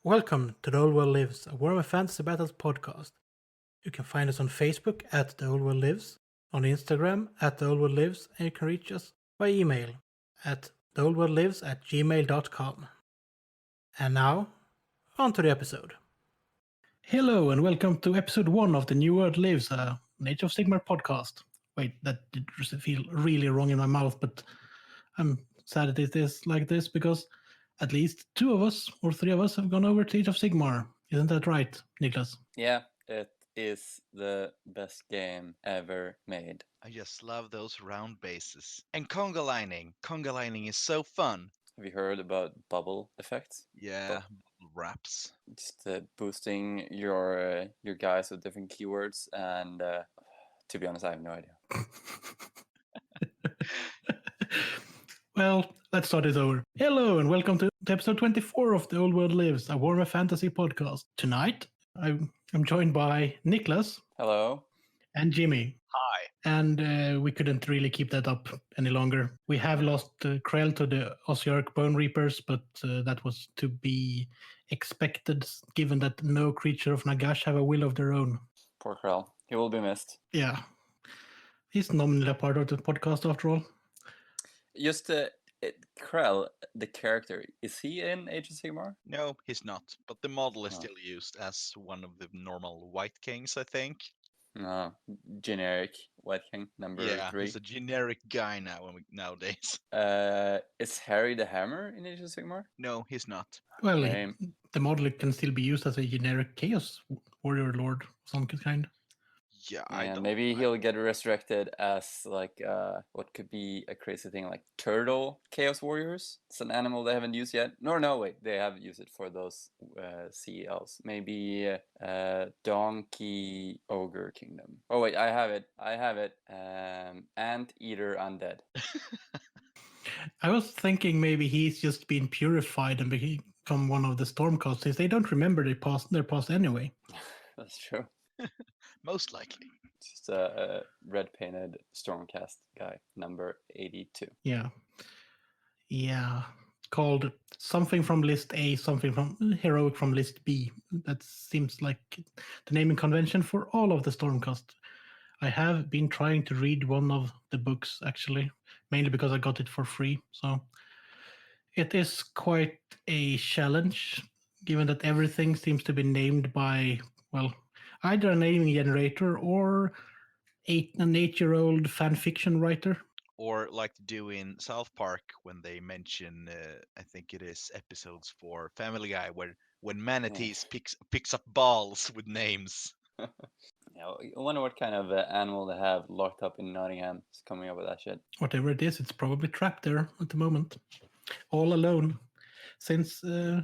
Welcome to The Old World Lives, a Warhammer Fantasy Battles podcast. You can find us on Facebook at The Old World Lives, on Instagram at The Old World Lives, and you can reach us by email at theoldworldlives@gmail.com. And now, on to the episode. Hello and welcome to episode 1 of The New World Lives, a Age of Sigmar podcast. Wait, that did feel really wrong in my mouth, but I'm sad it is like this because at least 2 of us or 3 of us have gone over to Age of Sigmar. Isn't that right, Niklas? Yeah, it is the best game ever made. I just love those round bases. And conga lining. Conga lining is so fun. Have you heard about bubble effects? Yeah, bubble wraps. Just boosting your guys with different keywords, and to be honest, I have no idea. Well, let's start this over. Hello and welcome to episode 24 of The Old World Lives, a Warhammer Fantasy Podcast. Tonight, I'm joined by Niklas. Hello. And Jimmy. Hi. And we couldn't really keep that up any longer. We have lost Krell to the Ossiarch Bone Reapers, but that was to be expected, given that no creature of Nagash have a will of their own. Poor Krell. He will be missed. Yeah. He's nominally a part of the podcast after all. Just Krell, the character, is he in Age of Sigmar? No, he's not. But the model is still used as one of the normal White Kings, I think. No, generic White King number 3. He's a generic guy nowadays. Is Harry the Hammer in Age of Sigmar? No, he's not. Well, the model can still be used as a generic Chaos Warrior Lord of some kind. Yeah, maybe he'll get resurrected as like what could be a crazy thing like turtle Chaos Warriors. It's an animal they haven't used yet. No, wait, they have used it for those CELs. Maybe Donkey Ogre Kingdom. Oh wait, I have it. Anteater Undead. I was thinking maybe he's just been purified and become one of the Stormcast, since they don't remember their past anyway. That's true. Most likely. Just a red painted Stormcast guy, number 82. Yeah. Called something from list A, something from heroic from list B. That seems like the naming convention for all of the Stormcast. I have been trying to read one of the books, actually, mainly because I got it for free. So it is quite a challenge, given that everything seems to be named by, well, either a naming generator or an 8-year-old fan fiction writer. Or like they do in South Park when they mention, I think it is episodes for Family Guy, where when manatees picks up balls with names. Yeah, I wonder what kind of animal they have locked up in Nottingham is coming up with that shit. Whatever it is, it's probably trapped there at the moment, all alone. Since I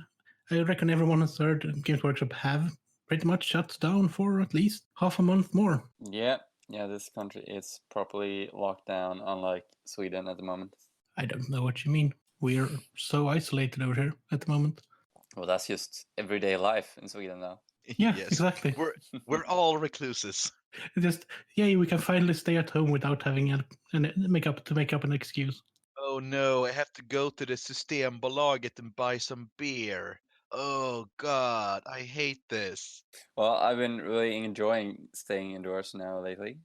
reckon everyone has heard Games Workshop have pretty much shut down for at least half a month more. Yeah, this country is properly locked down, unlike Sweden at the moment. I don't know what you mean. We're so isolated over here at the moment. Well, that's just everyday life in Sweden now. Yeah, yes. Exactly. We're all recluses. Just we can finally stay at home without having to make up an excuse. Oh no, I have to go to the Systembolaget and buy some beer. Oh God, I hate this. Well, I've been really enjoying staying indoors now lately.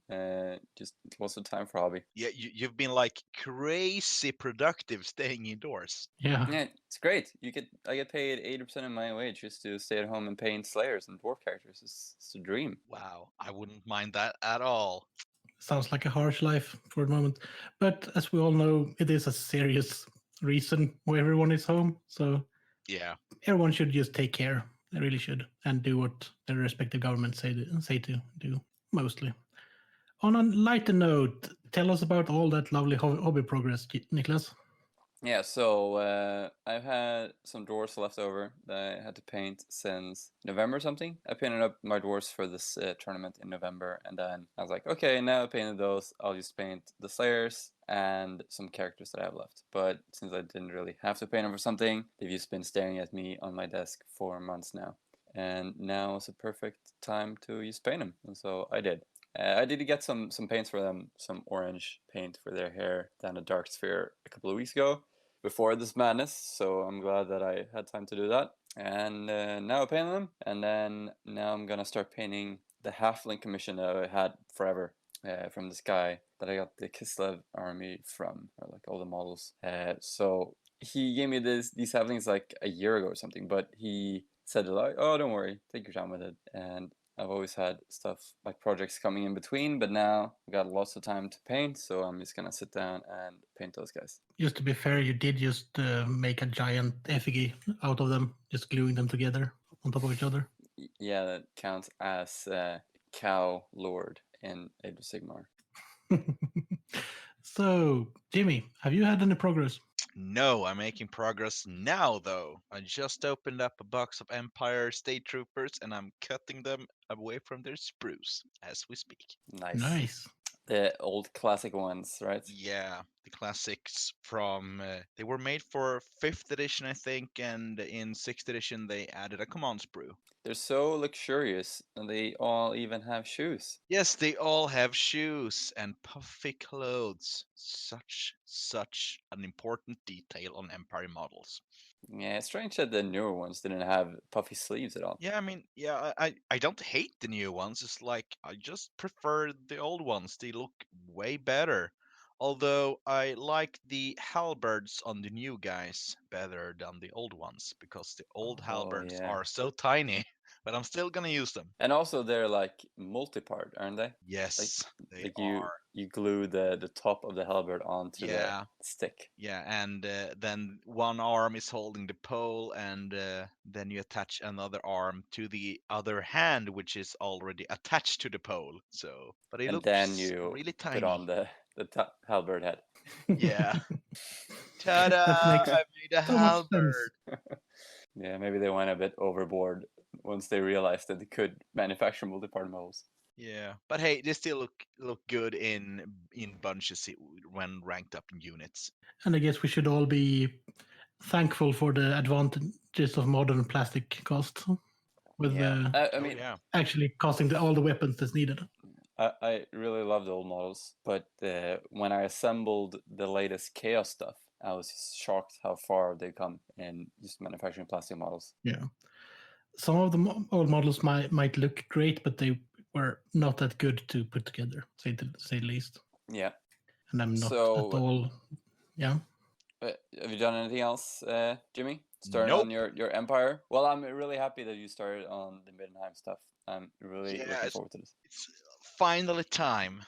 Just lots of time for hobby. Yeah, you've been like crazy productive staying indoors. Yeah, it's great. I get paid 80% of my wage just to stay at home and paint Slayers and dwarf characters. It's a dream. Wow, I wouldn't mind that at all. Sounds like a harsh life for the moment, but as we all know, it is a serious reason why everyone is home. So yeah, everyone should just take care. They really should, and do what their respective governments say to do, mostly. On a lighter note, tell us about all that lovely hobby progress, Niklas. Yeah, so I've had some dwarves left over that I had to paint since November or something. I painted up my dwarves for this tournament in November, and then I was like, okay, now I painted those, I'll just paint the Slayers and some characters that I have left. But since I didn't really have to paint them for something, they've just been staring at me on my desk for months now. And now is a perfect time to just paint them, and so I did. I did get some paints for them, some orange paint for their hair down a dark sphere a couple of weeks ago before this madness, so I'm glad that I had time to do that. And now I painted them, and then now I'm gonna start painting the halfling commission that I had forever from this guy that I got the Kislev army from, or like all the models. So he gave me these halflings like a year ago or something, but he said like, "Oh, don't worry, take your time with it." And I've always had stuff like projects coming in between, but now I got lots of time to paint, so I'm just gonna sit down and paint those guys. Just to be fair, you did just make a giant effigy out of them, just gluing them together on top of each other. Yeah, that counts as Cow Lord in Age of Sigmar. So, Jimmy, have you had any progress? No, I'm making progress now, though. I just opened up a box of Empire State Troopers and I'm cutting them away from their spruce as we speak. Nice. The old classic ones, right? Yeah, the classics from. They were made for 5th edition, I think, and in 6th edition they added a command sprue. They're so luxurious, and they all even have shoes. Yes, they all have shoes and puffy clothes. Such an important detail on Empire models. Yeah, it's strange that the newer ones didn't have puffy sleeves at all. Yeah, I mean, yeah, I don't hate the new ones. It's like I just prefer the old ones. They look way better. Although I like the halberds on the new guys better than the old ones because the old halberds yeah. are so tiny. But I'm still gonna use them. And also they're like multi-part, aren't they? Yes, they Like are. you glue the top of the halberd onto Yeah. the stick. Yeah, and then one arm is holding the pole, and then you attach another arm to the other hand, which is already attached to the pole. So, but it And looks then you really put tiny. on the halberd head. Yeah. Ta-da! That makes I made a so much sense. halberd. Yeah, maybe they went a bit overboard once they realized that they could manufacture multi-part models. Yeah, but hey, they still look good in bunches when ranked up in units. And I guess we should all be thankful for the advantages of modern plastic cost, with I mean, yeah. actually costing all the weapons that's needed. I really love the old models, but when I assembled the latest Chaos stuff, I was just shocked how far they come in just manufacturing plastic models. Yeah, some of the old models might look great, but they were not that good to put together, say the least. Yeah. And I'm not So, at all. Yeah. Have you done anything else, Jimmy? Started Nope. on your Empire? Well, I'm really happy that you started on the Middenheim stuff. I'm really looking forward to this. It's finally time.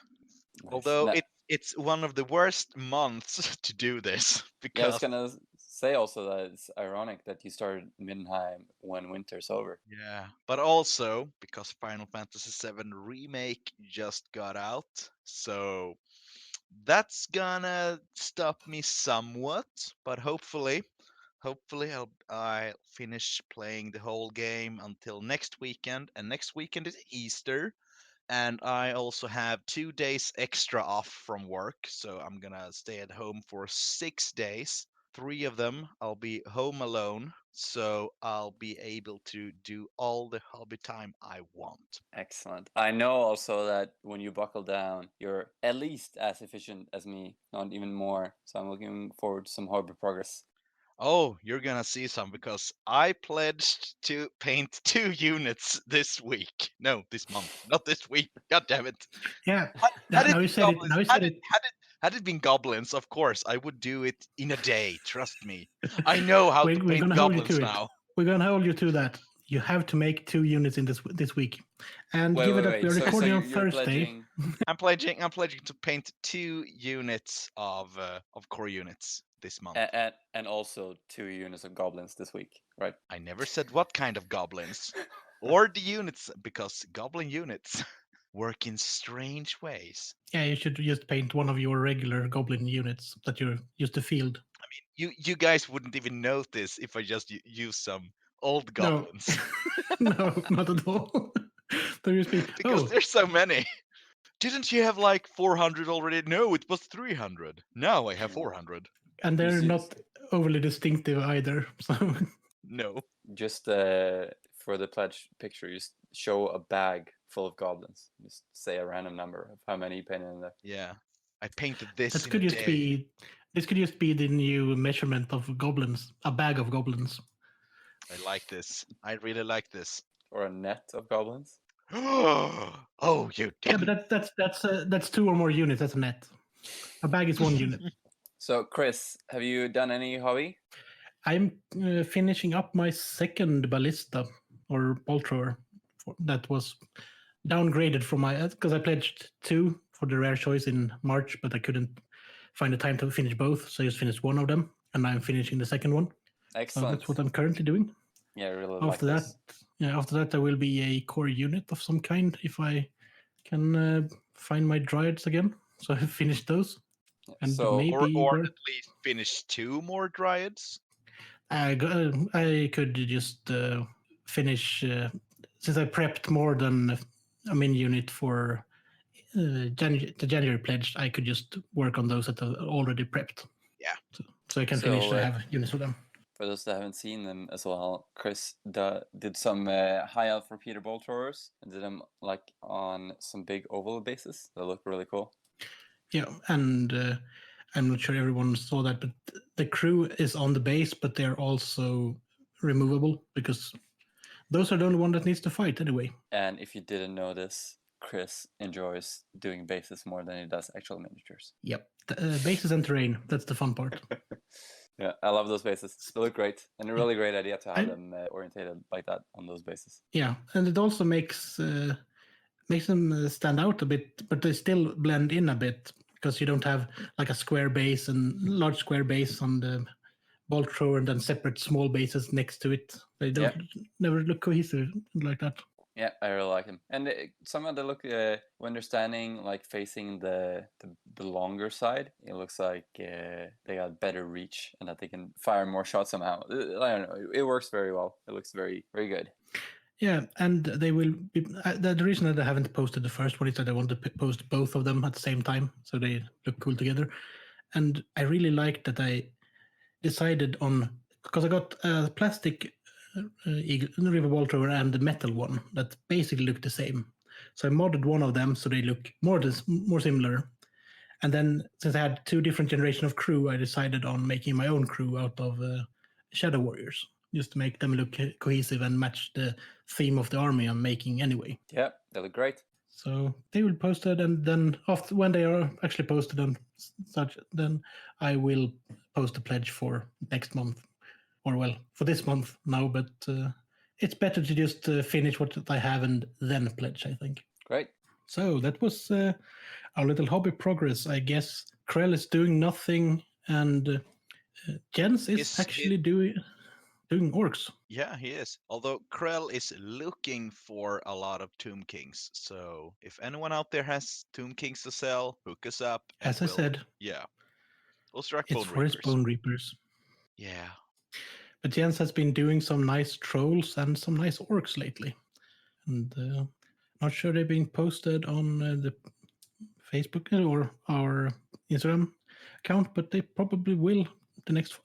Nice. Although it's one of the worst months to do this because I was gonna say also that it's ironic that you started Middenheim when winter's over. yeah, but also because Final Fantasy VII Remake just got out, so that's gonna stop me somewhat. But hopefully I'll finish playing the whole game until next weekend, and next weekend is Easter. And I also have 2 days extra off from work, so I'm gonna stay at home for 6 days. 3 of them I'll be home alone, so I'll be able to do all the hobby time I want. Excellent. I know also that when you buckle down, you're at least as efficient as me, not even more. So I'm looking forward to some hobby progress. Oh, you're gonna see some because I pledged to paint 2 units this week. No, this month, not this week. God damn it! Yeah. Had Now it you been said it. goblins, Now you said it. had it been goblins, of course, I would do it in a day. Trust me. I know how to We're paint gonna hold you goblins to now. it. We're gonna hold you to that. You have to make 2 units in this week, and given that we're recording on Thursday, I'm pledging to paint 2 units of core units this month. And also 2 units of goblins this week, right? I never said what kind of goblins or the units because goblin units work in strange ways. yeah, you should just paint one of your regular goblin units that you're used to field. I mean, you guys wouldn't even notice if I just use some old goblins. No, not at all. There used to be Because there's so many. Didn't you have like 400 already? No, it was 300. Now I have 400. and they're not overly distinctive either. So No. Just for the pledge picture, just show a bag full of goblins. Just say a random number of how many you painted in there. Yeah, I painted this. this could just be the new measurement of goblins. A bag of goblins. I like this. I really like this. Or a net of goblins. Oh, you Yeah, didn't. but that's 2 or more units. That's a net. A bag is 1 unit. So, Chris, have you done any hobby? I'm finishing up my second ballista or bolt thrower that was downgraded from my because I pledged 2 for the rare choice in March, but I couldn't find the time to finish both, so I just finished one of them, and I'm finishing the second one. Excellent. So that's what I'm currently doing. Yeah, I really After like that, this. after that, there will be a core unit of some kind if I can find my dryads again. So I finished those, and So, maybe Or at least finish 2 more dryads. I could just finish since I prepped more than a mini unit for the January pledge. I could just work on those that are already prepped. Yeah. So I can finish. I have units for them. For those that haven't seen them as well, Chris did some high elf repeater bolt throwers and did them like on some big oval bases. They look really cool. Yeah, and I'm not sure everyone saw that, but the crew is on the base, but they're also removable because those are the only one that needs to fight anyway. And if you didn't know this, Chris enjoys doing bases more than he does actual miniatures. Yep, bases and terrain. That's the fun part. Yeah, I love those bases. They look great, and a really great idea to have them orientated like that on those bases. Yeah, and it also makes them stand out a bit, but they still blend in a bit because you don't have like a square base and large square base on the bolt thrower and then separate small bases next to it. They don't never look cohesive like that. Yeah, I really like them. And some of the look when they're standing like facing the longer side, it looks like they got better reach and that they can fire more shots somehow. I don't know. It works very well. It looks very, very good. Yeah, and they will be. The reason that I haven't posted the first one is that I want to post both of them at the same time, so they look cool together. And I really like that I decided on because I got a plastic river bolt thrower and the metal one that basically look the same. So I modded one of them so they look more similar. And then since I had 2 different generations of crew, I decided on making my own crew out of Shadow Warriors, just to make them look cohesive and match the theme of the army I'm making anyway. Yeah, they look great. So they will post it, and then after when they are actually posted and such, then I will post a pledge for next month, or well, for this month now. But it's better to just finish what I have and then pledge, I think. Great. So that was our little hobby progress, I guess. Krell is doing nothing, and Jens is actually doing orcs. Yeah, he is. Although Krell is looking for a lot of Tomb Kings. So if anyone out there has Tomb Kings to sell, hook us up. As I said. Yeah. We'll strike it's for his Bone Reapers. Yeah. But Jens has been doing some nice trolls and some nice orcs lately. And not sure they've been posted on the Facebook or our Instagram account, but they probably will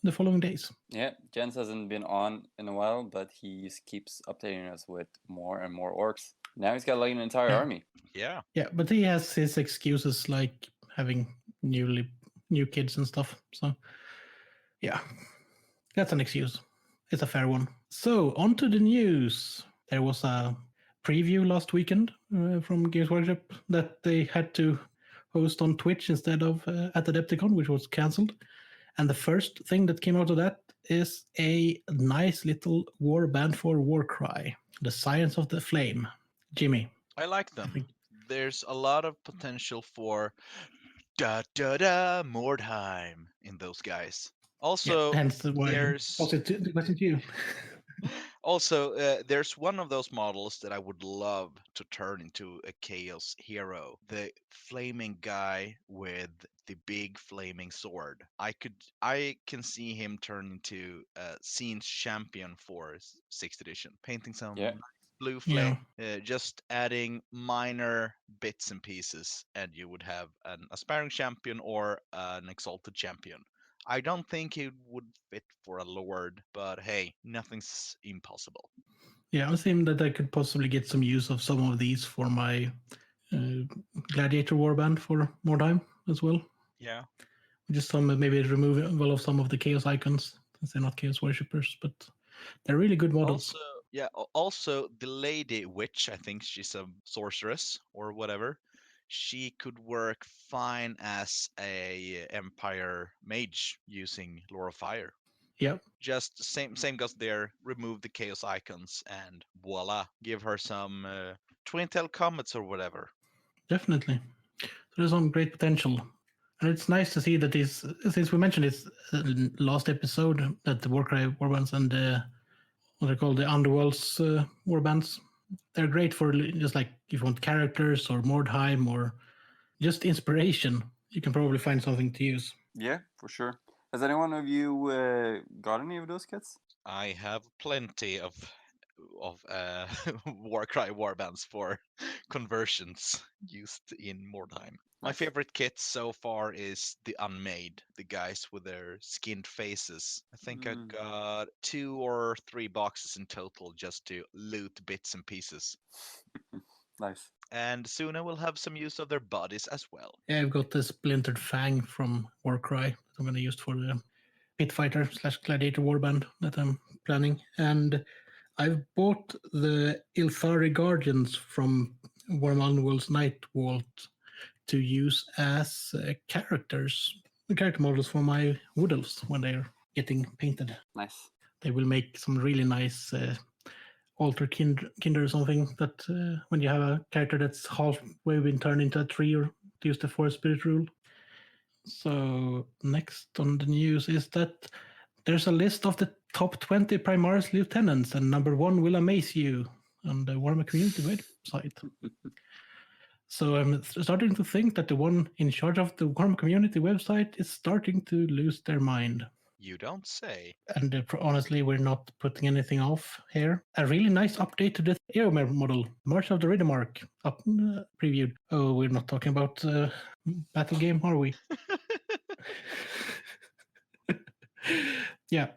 the following days. Yeah, Jens hasn't been on in a while, but he just keeps updating us with more and more orcs. Now he's got like an entire army. Yeah. Yeah, but he has his excuses like having new kids and stuff. So yeah, that's an excuse. It's a fair one. So on to the news. There was a preview last weekend from Games Workshop that they had to host on Twitch instead of at Adepticon, which was cancelled. And the first thing that came out of that is a nice little war band for Warcry, The Science of the Flame. Jimmy. I like them. There's a lot of potential for Mordheim in those guys. Also, hence why there's the question to you. Also, there's one of those models that I would love to turn into a Chaos hero. The flaming guy with the big flaming sword. I can see him turn into a scenes champion for 6th edition. Painting some blue flame, just adding minor bits and pieces, and you would have an aspiring champion or an exalted champion. I don't think it would fit for a lord, but hey, nothing's impossible. Yeah, I was thinking that I could possibly get some use of some of these for my gladiator warband for more time as well. Yeah. Just some maybe removal of some of the chaos icons, since they're not chaos worshippers, but They're really good models. Also the lady witch, I think she's a sorceress or whatever. She could work fine as a Empire mage using Lore of Fire. Yeah, Just same goes there. Remove the chaos icons and voila, give her some twin tail comets or whatever. definitely. So there's some great potential. And it's nice to see that these, since we mentioned this last episode, that the Warcry warbands and what they call the Underworlds warbands, they're great for just like if you want characters or Mordheim or just inspiration. You can probably find something to use. Yeah, for sure. Has any one of you got any of those kits? I have plenty of Warcry warbands for conversions used in Mordheim. My Nice. favorite kit so far is the Unmade, the guys with their skinned faces. I think I got 2 or 3 boxes in total just to loot bits and pieces. Nice. And soon I will have some use of their bodies as well. Yeah, I've got the Splintered Fang from Warcry that I'm going to use for the Pit Fighter / Gladiator warband that I'm planning. And I've bought the Ilthari Guardians from Warhammer Underworld's Night Vault to use as character models for my Wood Elves when they're getting painted. Nice. They will make some really nice altar kinder or something that when you have a character that's halfway been turned into a tree or to use the Forest Spirit rule. So next on the news is that there's a list of the top 20 Primaris lieutenants, and number 1 will amaze you on the Warhammer community website. So I'm starting to think that the one in charge of the Warhammer community website is starting to lose their mind. You don't say. And honestly, we're not putting anything off here. A really nice update to the Eomer model, March of the Riddermark, previewed. Oh, we're not talking about battle game, are we? Yeah.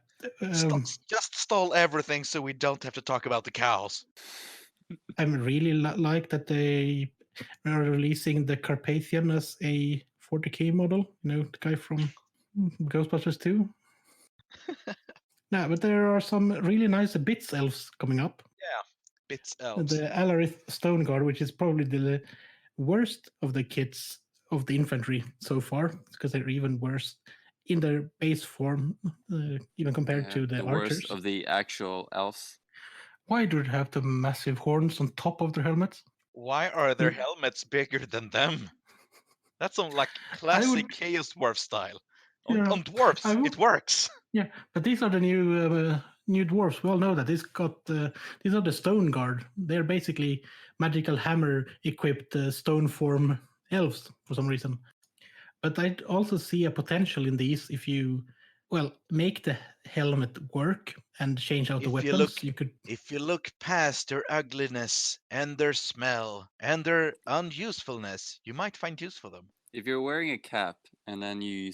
Just stall everything so we don't have to talk about the cows. I really like that they are releasing the Carpathian as a 40k model. You know, the guy from Ghostbusters 2. No, but there are some really nice Bits elves coming up. Yeah, Bits elves. The Alarith Stone Guard, which is probably the worst of the kits of the infantry so far, because they're even worse in their base form, even compared to the archers. Worst of the actual elves. Why do they have the massive horns on top of their helmets? Why are their helmets bigger than them? That's some like classic Chaos Dwarf style. On dwarves, it works. Yeah, but these are the new dwarves. We all know that these are the Stone Guard. They're basically magical hammer equipped stone form elves for some reason. But I also see a potential in these if you make the helmet work and change out the weapons. If you look past their ugliness and their smell and their unusefulness, you might find use for them. If you're wearing a cap and then you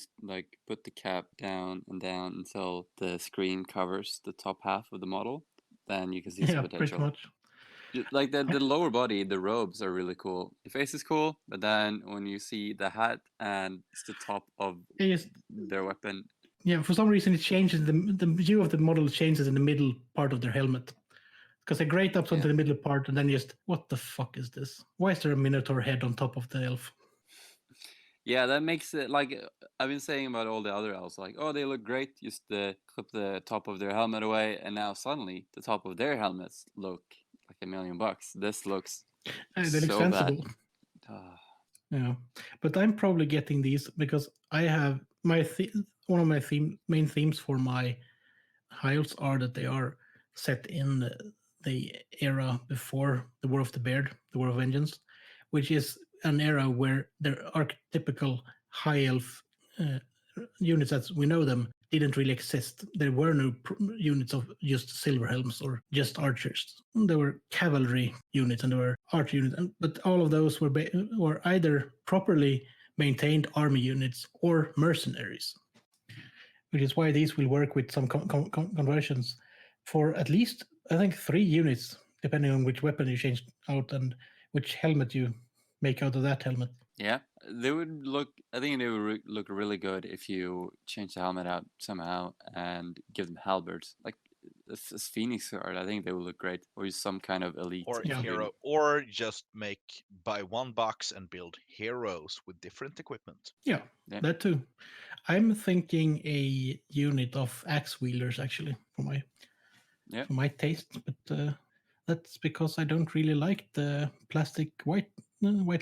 put the cap down and down until the screen covers the top half of the model, then you can see some potential. Pretty much. Like the lower body, the robes are really cool. The face is cool, but then when you see the hat and it's the top of their weapon. Yeah, for some reason it changes, the view of the model changes in the middle part of their helmet. Because they're great up onto the middle part and then what the fuck is this? Why is there a Minotaur head on top of the elf? Yeah, that makes it like I've been saying about all the other elves, like, oh, they look great, just clip the top of their helmet away, and now suddenly the top of their helmets look like $1 million. This looks so bad. Yeah, but I'm probably getting these because I have one of my main themes for my high elves are that they are set in the era before the War of the Beard, the War of Vengeance, which is an era where their archetypical high elf units as we know them didn't really exist. There were no units of just silver helms or just archers. There were cavalry units and there were archer units, but all of those were either properly maintained army units or mercenaries, which is why these will work with some conversions for at least, I think, 3 units, depending on which weapon you change out and which helmet you make out of that helmet. Yeah, they would look. I think they would look really good if you change the helmet out somehow and give them halberds. Like As Phoenix Guard, I think they would look great. Or use some kind of elite. Or Yeah. hero, or just buy one box and build heroes with different equipment. Yeah, Yeah. that too. I'm thinking a unit of axe wielders actually Yeah. for my taste, but that's because I don't really like the plastic white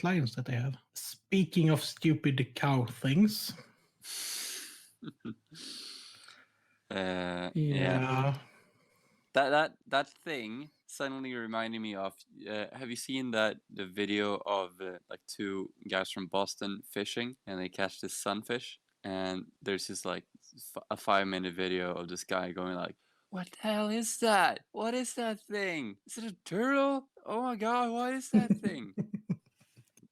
lions that they have. Speaking of stupid cow things, Yeah. yeah, That thing suddenly reminded me of. Have you seen the video of like two guys from Boston fishing and they catch this sunfish, and there's just like a 5-minute video of this guy going like, "What the hell is that? What is that thing? Is it a turtle? Oh my god, what is that thing?"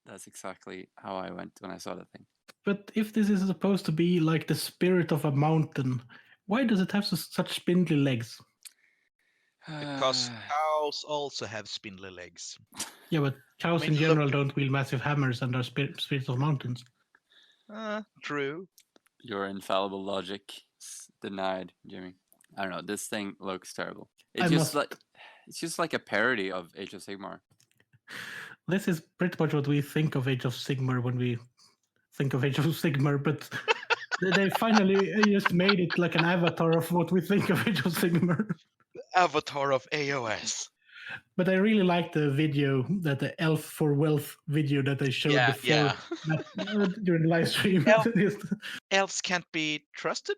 That's exactly how I went when I saw that thing. But if this is supposed to be like the spirit of a mountain, why does it have such spindly legs? Because cows also have spindly legs. Yeah, but cows mean, in general don't wield massive hammers and are spirits of mountains. True. Your infallible logic is denied, Jimmy. I don't know. This thing looks terrible. I must- It's just like a parody of Age of Sigmar. This is pretty much what we think of Age of Sigmar when we think of Age of Sigmar, but they finally just made it like an avatar of what we think of Age of Sigmar. Avatar of AOS. But I really like the video, that the Elf for Wealth video that they showed Yeah, before yeah. during the live stream. Elves can't be trusted.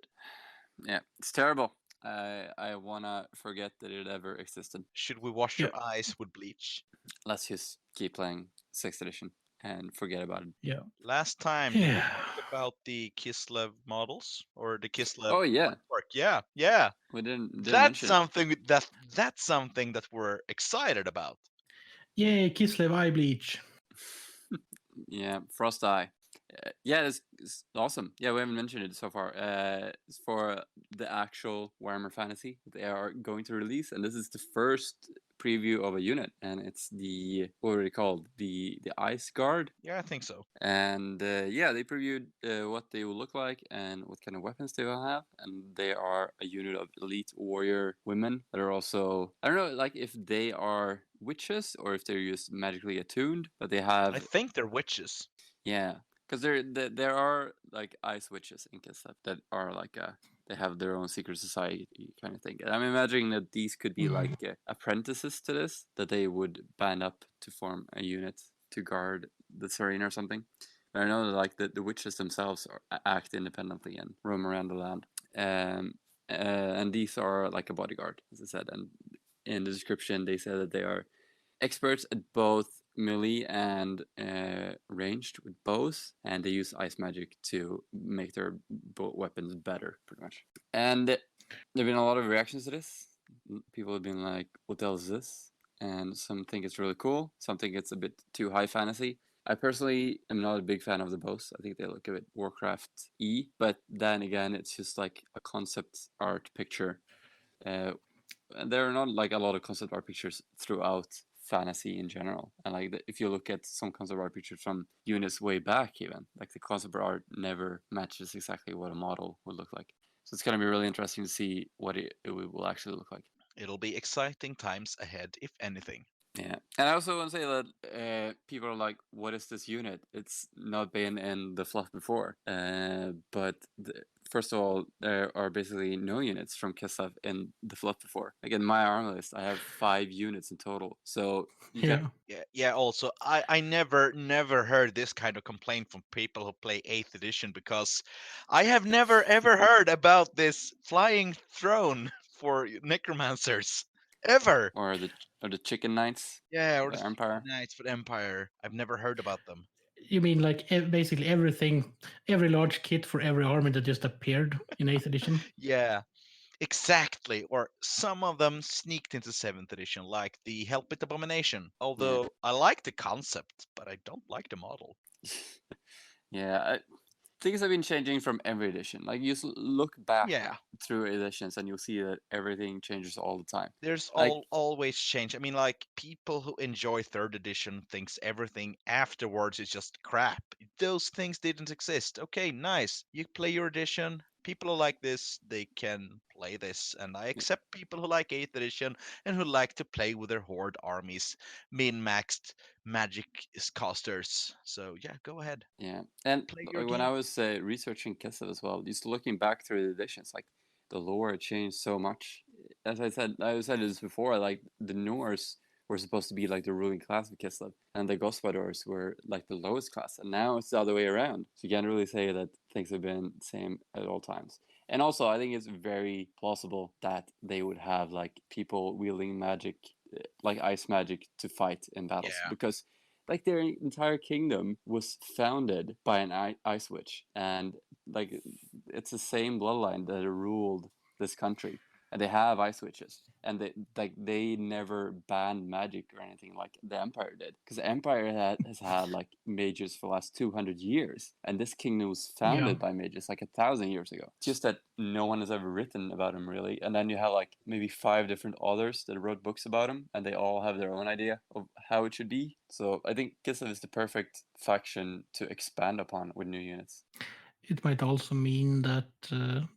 Yeah, it's terrible. I wanna forget that it ever existed. Should we wash your eyes with bleach? Let's just keep playing 6th edition and forget about it. Yeah. Last time we talked about the Kislev models or the Kislev. Oh yeah, artwork. Yeah. we didn't That's mention it. something that we're excited about. Yay, Kislev eye bleach. Yeah, Frost Eye. Yeah, it's awesome. Yeah, we haven't mentioned it so far. It's for the actual Warhammer Fantasy they are going to release, and this is the first preview of a unit, and it's what are they called? The Ice Guard. Yeah, I think so. And yeah, they previewed what they will look like and what kind of weapons they will have. And they are a unit of elite warrior women that are also, I don't know, like if they are witches or if they're just magically attuned, but they have. I think they're witches. Yeah, because there are like ice witches in Kislev that are like they have their own secret society kind of thing. And I'm imagining that these could be like apprentices to this, that they would band up to form a unit to guard the terrain or something. But I know that like the witches themselves act independently and roam around the land. And these are like a bodyguard, as I said. And in the description, they said that they are experts at both melee and ranged with bows, and they use ice magic to make their weapons better, pretty much. And there have been a lot of reactions to this. People have been like, what the hell is this? And some think it's really cool, some think it's a bit too high fantasy. I personally am not a big fan of the bows. I think they look a bit Warcraft-y, but then again, it's just like a concept art picture. There are not like a lot of concept art pictures throughout fantasy in general, and like if you look at some concept art pictures from units way back, even like the concept art never matches exactly what a model would look like. So it's going to be really interesting to see what it will actually look like. It'll be exciting times ahead, if anything. Yeah, and I also want to say that people are like, "What is this unit? It's not been in the fluff before." But first of all, there are basically no units from Kislev in the fluff before. Like in my arm list, I have 5 units in total. So Yeah. Also, I never heard this kind of complaint from people who play 8th edition, because I have never ever heard about this flying throne for necromancers ever. Or the chicken knights. Yeah, or the Empire. Knights for the Empire. I've never heard about them. You mean like basically everything, every large kit for every army that just appeared in 8th edition? Yeah, exactly. Or some of them sneaked into 7th edition, like the Helpit Abomination. Although I like the concept, but I don't like the model. Yeah, things have been changing from every edition. Like you look back through editions and you'll see that everything changes all the time. There's always change. I mean, like people who enjoy 3rd edition thinks everything afterwards is just crap. Those things didn't exist. Okay, nice. You play your edition. people who like this, they can play this, and I accept people who like 8th edition and who like to play with their horde armies, min-maxed magic casters. So yeah, go ahead. Yeah, and Play your when game. I was researching Kislev as well, just looking back through the editions, like the lore changed so much. As I said this before, like the Norse were supposed to be like the ruling class of Kislev, and the Gospodars were like the lowest class, and now it's the other way around. So you can't really say that things have been the same at all times. And also, I think it's very plausible that they would have like people wielding magic, like ice magic, to fight in battles, Yeah. because like their entire kingdom was founded by an ice witch, and like it's the same bloodline that ruled this country, and they have ice witches, and they never banned magic or anything like the Empire did, because the Empire has had like mages for the last 200 years, and this kingdom was founded by mages like 1,000 years ago. It's just that no one has ever written about them really, and then you have like maybe 5 different authors that wrote books about them, and they all have their own idea of how it should be. So I think Kislev is the perfect faction to expand upon with new units. It might also mean that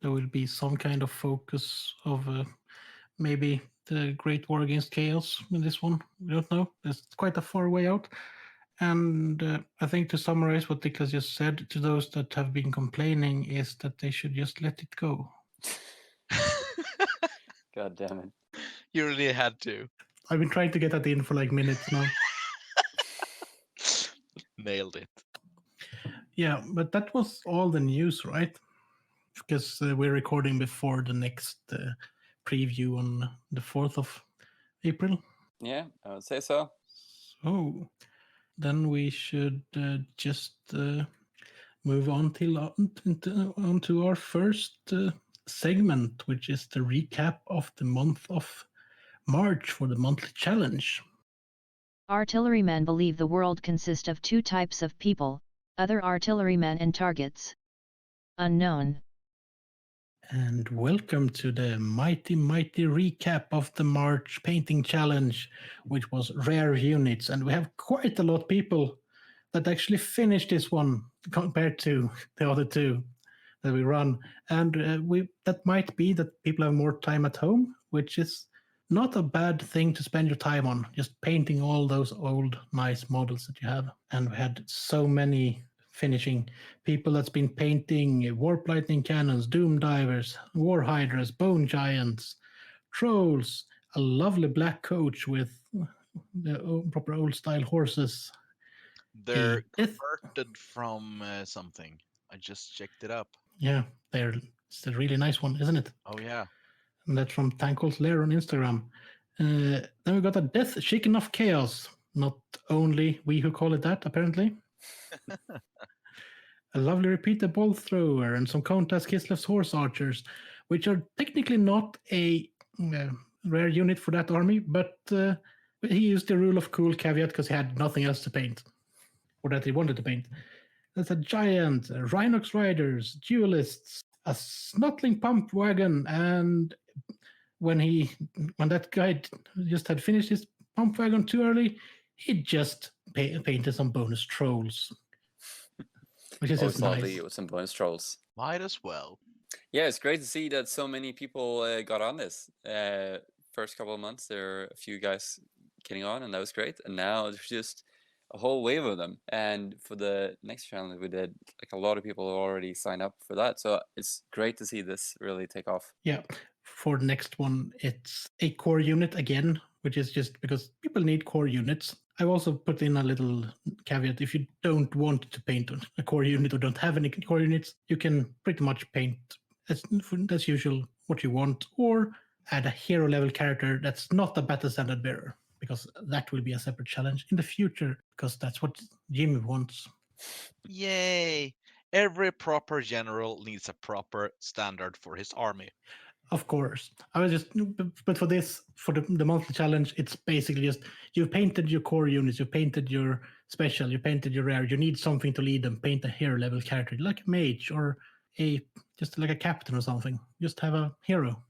there will be some kind of focus of maybe the Great War Against Chaos in this one. We don't know. It's quite a far way out. And I think to summarize what Niklas just said, to those that have been complaining, is that they should just let it go. God damn it. You really had to. I've been trying to get that in for like minutes now. Nailed it. Yeah, but that was all the news, right? Because we're recording before the next preview on the 4th of April. Yeah, I would say so. So then we should just move on to our first segment, which is the recap of the month of March for the monthly challenge. Artillerymen believe the world consists of 2 types of people, other artillerymen and targets. Unknown. And welcome to the mighty recap of the March painting challenge, which was rare units. And we have quite a lot of people that actually finished this one compared to the other 2 that we run. And that might be that people have more time at home, which is not a bad thing to spend your time on, just painting all those old nice models that you have. And we had so many finishing people that's been painting Warp Lightning Cannons, Doom Divers, War Hydras, Bone Giants, Trolls, a lovely black coach with the proper old style horses. They're converted from something. I just checked it up. Yeah, it's a really nice one, isn't it? Oh yeah. And that's from Tankol's Lair on Instagram. Then we got a Death Chicken of Chaos. Not only we who call it that, apparently. A lovely repeater ball thrower and some Countess Kislev's horse archers, which are technically not a rare unit for that army, but he used the rule of cool caveat because he had nothing else to paint, or that he wanted to paint. There's a giant, Rhinox riders, duelists, a snuttling pump wagon, and when that guy just had finished his pump wagon too early, he just painted some bonus trolls. Which is just lovely nice. with some bonus trolls. Might as well. Yeah, it's great to see that so many people got on this. First couple of months, there are a few guys getting on, and that was great. And now there's just a whole wave of them. And for the next challenge we did, like a lot of people already signed up for that. So it's great to see this really take off. Yeah. For the next one, it's a core unit again, which is just because people need core units. I've also put in a little caveat. If you don't want to paint a core unit or don't have any core units, you can pretty much paint as usual what you want, or add a hero level character that's not a battle standard bearer, because that will be a separate challenge in the future, because that's what Jimmy wants. Yay! Every proper general needs a proper standard for his army. Of course. But for this, for the monthly challenge, it's basically just, you've painted your core units, you've painted your special, you painted your rare, you need something to lead them, paint a hero level character, like a mage or just like a captain or something. Just have a hero.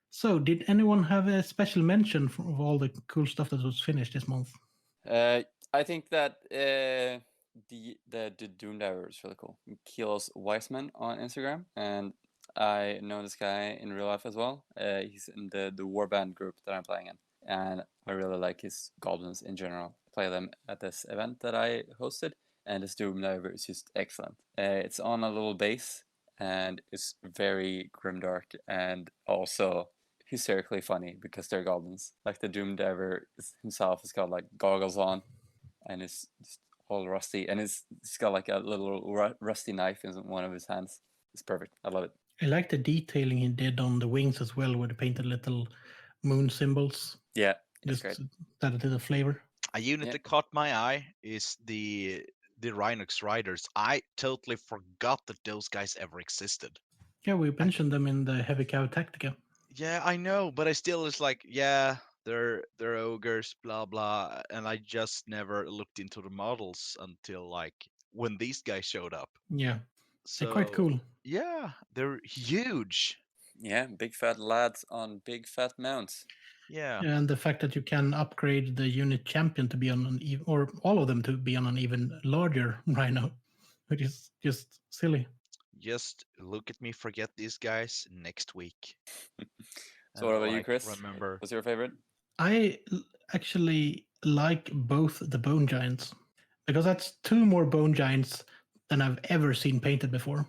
So, did anyone have a special mention of all the cool stuff that was finished this month? I think that the Doom Diver is really cool. Kilos Weissman on Instagram, and I know this guy in real life as well. He's in the warband group that I'm playing in, and I really like his goblins in general. Play them at this event that I hosted, and his Doom Diver is just excellent. It's on a little base, and it's very grimdark and also hysterically funny because they're goblins. Like the Doom Diver himself has got like goggles on, and it's just all rusty, and he's got like a little rusty knife in one of his hands. It's perfect. I love it. I like the detailing he did on the wings as well, where they painted little moon symbols. Yeah, it's Just great. added to the flavor. A unit Yeah. that caught my eye is the Rhinox Riders. I totally forgot that those guys ever existed. Yeah, we mentioned them in the Heavy Cow Tactica. Yeah, I know, but I still is like, yeah, they're ogres, blah blah, and I just never looked into the models until like when these guys showed up. Yeah, So they're quite cool. Yeah, they're huge. Yeah, big fat lads on big fat mounts. Yeah. And the fact that you can upgrade the unit champion to be on an even, or all of them to be on an even larger rhino, which is just silly. Just look at me forget these guys next week. So what And, about you, like, Chris? remember. What's your favorite? Actually like both the bone giants, because that's two more bone giants than I've ever seen painted before.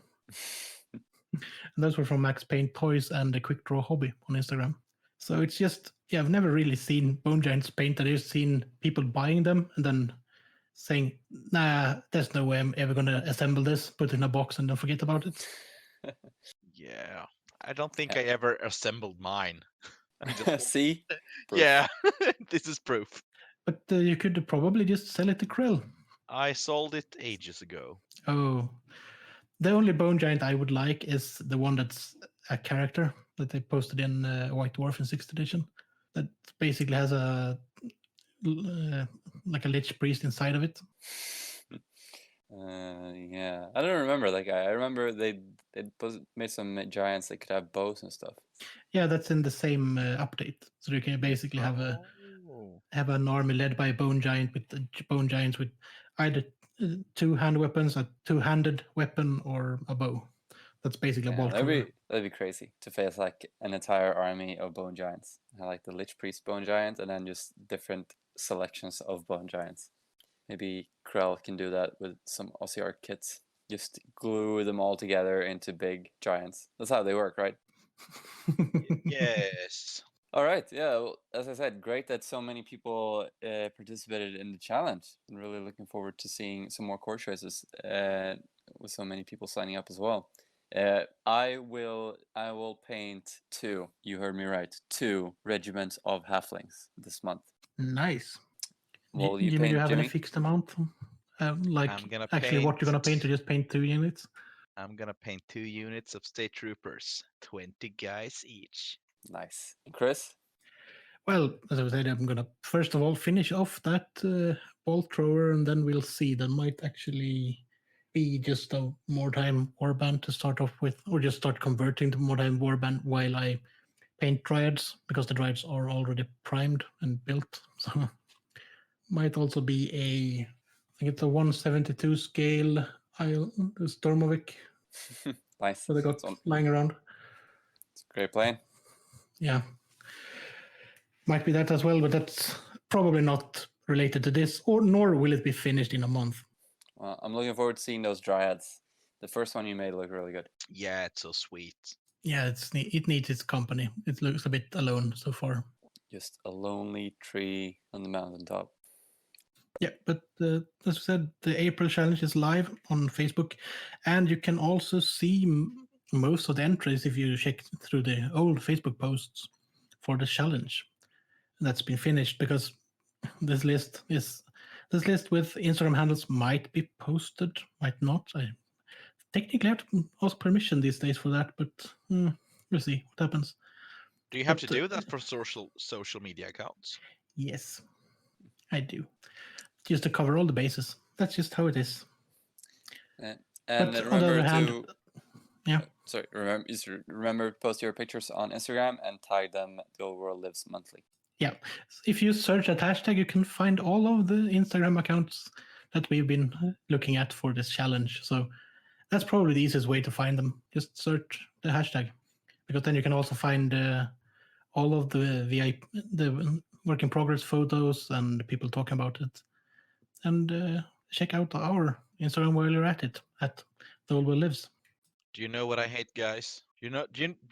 And those were from Max Paint Toys and the Quick Draw Hobby on Instagram. So it's just, yeah, I've never really seen bone giants painted. I've seen people buying them and then saying, nah, there's no way I'm ever going to assemble this, put it in a box and then forget about it. Yeah. I don't think Yeah. I ever assembled mine. I just- See? Proof. Yeah, this is proof. But you could probably just sell it to Krill. I sold it ages ago. Oh, the only bone giant I would like is the one that's a character that they posted in White Dwarf in 6th edition. That basically has a like a lich priest inside of it. Yeah, I don't remember that guy. I remember they made some giants that could have bows and stuff. Yeah, that's in the same update. So you can basically have Oh. an army led by a bone giant with bone giants with either two hand weapons, a two-handed weapon, or a bow. That's basically a bolt thrower. That'd be crazy to face like an entire army of bone giants. Like the Lich Priest bone giant, and then just different selections of bone giants. Maybe Krell can do that with some Aussie Art kits. Just glue them all together into big giants. That's how they work, right? Yes. All right. Yeah. Well, as I said, great that so many people participated in the challenge. I'm really looking forward to seeing some more core choices with so many people signing up as well. I will paint 2. You heard me right. 2 regiments of halflings this month. Nice. Will you Jimmy, paint, do you have Jimmy? any fixed amount? Like I'm gonna actually what you're gonna paint, or just paint 2 units? I'm gonna paint 2 units of state troopers, 20 guys each. Nice. Chris? Well, as I said, I'm gonna first of all finish off that bolt thrower, and then we'll see. That might actually be just a more time warband to start off with, or just start converting to more time warband while I paint dryads, because the dryads are already primed and built. So might also be I think it's a 172 scale Stormovic Nice. that I got lying around. It's a great plane. Yeah. Might be that as well, but that's probably not related to this, nor will it be finished in a month. Well, I'm looking forward to seeing those dryads. The first one you made looked really good. Yeah, it's so sweet. Yeah, it needs its company. It looks a bit alone so far. Just a lonely tree on the mountaintop. Yeah, but as I said, the April challenge is live on Facebook, and you can also see most of the entries if you check through the old Facebook posts for the challenge that's been finished, because this list with Instagram handles might be posted, might not. I technically have to ask permission these days for that, but we'll see what happens. Do you have to do that for social media accounts? Yes, I do. Just to cover all the bases. That's just how it is. And But on the other hand, yeah. Sorry, remember to post your pictures on Instagram and tag them The Old World Lives Monthly. Yeah. If you search that hashtag, you can find all of the Instagram accounts that we've been looking at for this challenge. So That's probably the easiest way to find them. Just search the hashtag, because then you can also find all of the the work in progress photos and people talking about it. And check out our Instagram while you're at it, at The Old World Lives. Do you know what I hate, guys? Do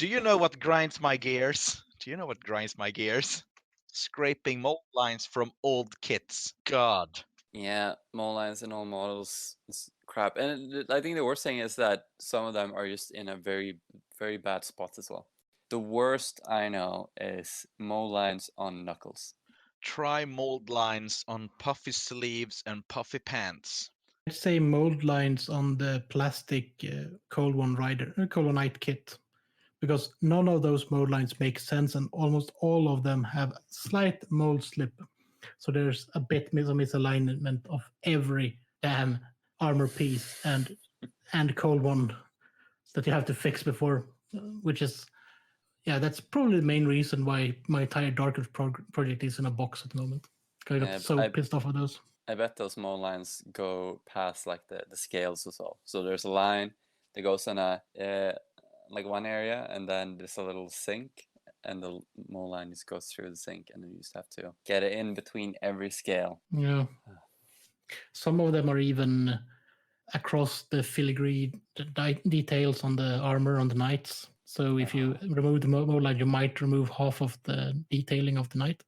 you know what grinds my gears? Do you know what grinds my gears? Scraping mold lines from old kits. God. Yeah, mold lines and all models is crap. And I think the worst thing is that some of them are just in a very, very bad spot as well. The worst I know is mold lines on knuckles. Try mold lines on puffy sleeves and puffy pants. I'd say mold lines on the plastic Cold One Knight kit, because none of those mold lines make sense, and almost all of them have slight mold slip. So there's a bit misalignment of every damn armor piece and Cold One that you have to fix before, which is, yeah, that's probably the main reason why my entire Dark Age project is in a box at the moment. I got so pissed off with those. I bet those mold lines go past like the scales as well. So there's a line that goes in a like one area, and then there's a little sink, and the mold line just goes through the sink, and then you just have to get it in between every scale. Yeah. Some of them are even across the filigree details on the armor on the knights. So if you remove the mold line, you might remove half of the detailing of the knight.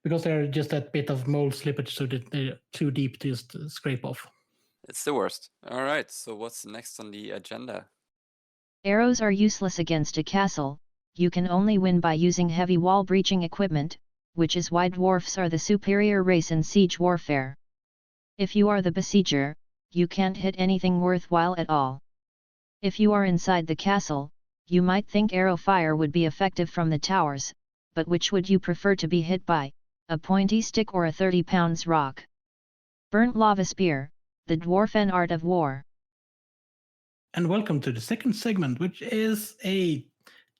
Because they're just that bit of mold slippage, so that they're too deep to just scrape off. It's the worst. All right, so what's next on the agenda? Arrows are useless against a castle. You can only win by using heavy wall breaching equipment, which is why dwarfs are the superior race in siege warfare. If you are the besieger, you can't hit anything worthwhile at all. If you are inside the castle, you might think arrow fire would be effective from the towers, but which would you prefer to be hit by, a pointy stick or a 30 pounds rock? Burnt lava spear, the dwarfen art of war. And welcome to the second segment, which is a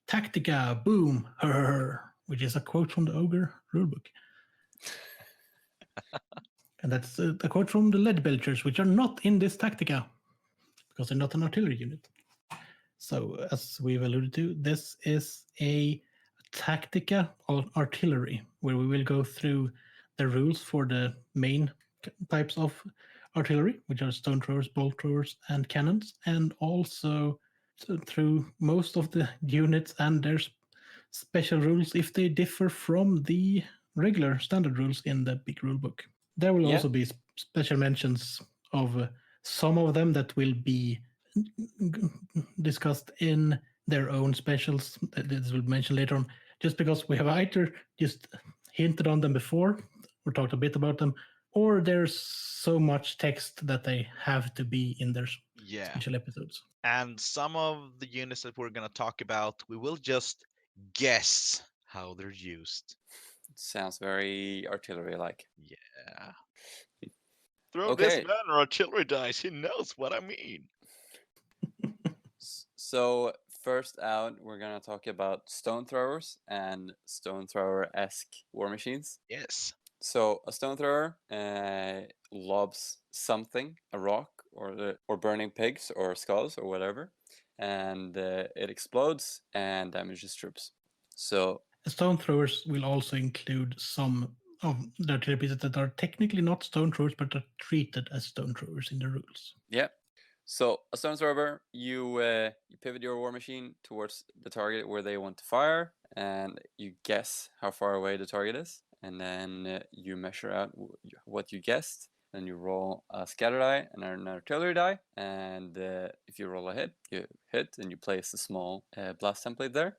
Tactica boom, which is a quote from the Ogre rulebook. And that's a quote from the Lead Belchers, which are not in this Tactica, because they're not an artillery unit. So, as we've alluded to, this is a Tactica artillery, where we will go through the rules for the main types of artillery, which are stone throwers, bolt throwers, and cannons, and also through most of the units and their special rules if they differ from the regular standard rules in the big rule book. There will also be special mentions of some of them that will be discussed in their own specials that we'll mention later on, just because we have either just hinted on them before or talked a bit about them, or there's so much text that they have to be in their special episodes. And some of the units that we're going to talk about, we will just guess how they're used. Sounds very artillery-like. Yeah. Throw this man an artillery dice. He knows what I mean. So first out, we're going to talk about stone throwers and stone thrower-esque war machines. Yes. So a stone thrower lobs something, a rock or burning pigs or skulls or whatever, and it explodes and damages troops. So stone throwers will also include some of the artillery pieces that are technically not stone throwers, but are treated as stone throwers in the rules. Yeah. So a stone thrower, you pivot your war machine towards the target where they want to fire, and you guess how far away the target is, and then you measure out what you guessed, and you roll a scatter die and an artillery die, and if you roll a hit, you hit, and you place a small blast template there.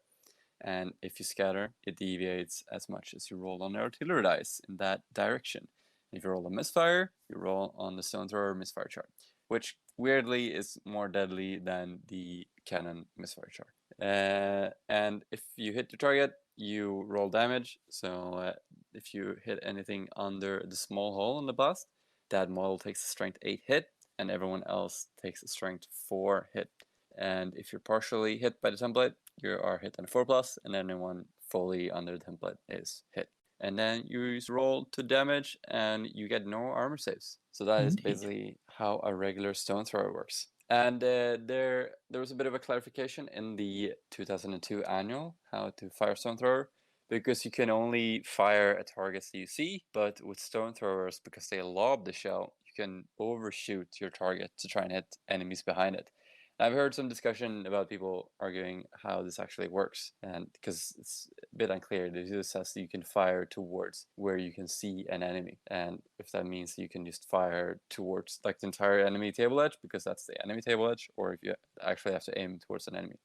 And if you scatter, it deviates as much as you roll on the artillery dice in that direction. If you roll a misfire, you roll on the stone thrower misfire chart, which weirdly is more deadly than the cannon misfire chart. And if you hit the target, you roll damage. So if you hit anything under the small hole in the blast, that model takes a strength 8 hit, and everyone else takes a strength 4 hit. And if you're partially hit by the template, you are hit on a 4+, and anyone fully under the template is hit. and then you just roll to damage, and you get no armor saves. So that is Indeed. basically how a regular stone thrower works. And there was a bit of a clarification in the 2002 annual how to fire stone thrower, because you can only fire at targets that you see, but with stone throwers, because they lob the shell, you can overshoot your target to try and hit enemies behind it. I've heard some discussion about people arguing how this actually works, and because it's a bit unclear. It just says that you can fire towards where you can see an enemy, and if that means you can just fire towards like the entire enemy table edge, because that's the enemy table edge, or if you actually have to aim towards an enemy.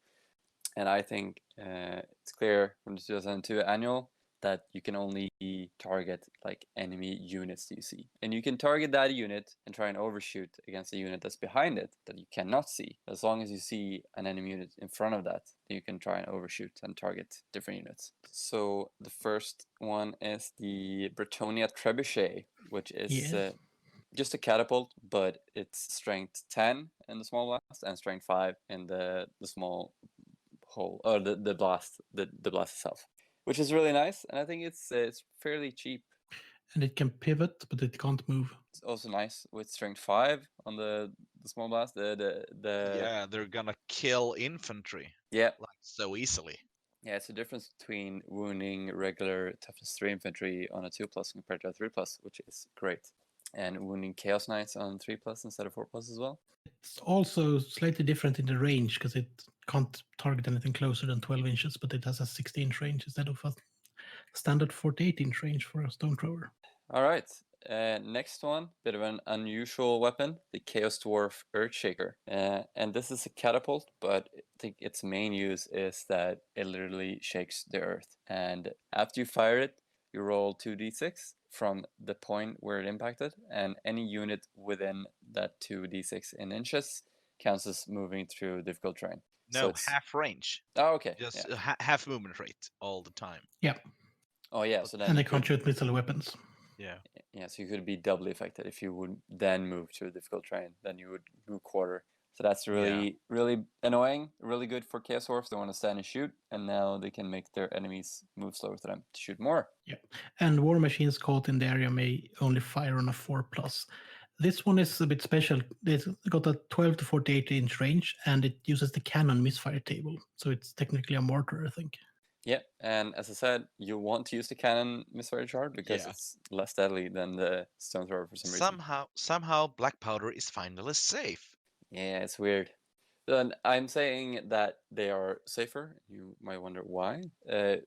And I think it's clear from the 2002 annual that you can only target like enemy units that you see. And you can target that unit and try and overshoot against a unit that's behind it that you cannot see. As long as you see an enemy unit in front of that, you can try and overshoot and target different units. So the first one is the Bretonia Trebuchet, which is just a catapult, but it's strength 10 in the small blast and strength 5 in the small hole, or the blast itself, which is really nice, and I think it's fairly cheap. And it can pivot, but it can't move. It's also nice with strength 5 on the small blast. Yeah, they're gonna kill infantry Yeah, like so easily. yeah, it's a difference between wounding regular toughness 3 infantry on a 2+ compared to a 3+, which is great, and wounding Chaos Knights on 3+ instead of 4+ as well. It's also slightly different in the range because it can't target anything closer than 12 inches, but it has a 16-inch range instead of a standard 48-inch range for a stone thrower. All right. Next one, bit of an unusual weapon, the Chaos Dwarf Earthshaker. And this is a catapult, but I think its main use is that it literally shakes the earth. And after you fire it, you roll 2d6 from the point where it impacted, and any unit within that 2d6 in inches counts as moving through difficult terrain. No, half range. Oh, okay. Just yeah. half movement rate all the time. Yeah. Oh, yeah. So then And they can't shoot missile weapons. Yeah. Yeah, so you could be doubly affected. If you would then move to a difficult terrain, then you would move quarter. So that's really, really annoying. Really good for Chaos Dwarfs. They want to stand and shoot, and now they can make their enemies move slower to them to shoot more. Yeah. And war machines caught in the area may only fire on a 4+. This one is a bit special. It's got a 12 to 48-inch range, and it uses the cannon misfire table. So it's technically a mortar, I think. Yeah, and as I said, you want to use the cannon misfire charge because it's less deadly than the stone thrower for some reason. Somehow black powder is finally safe. Yeah, it's weird. Then I'm saying that they are safer. You might wonder why.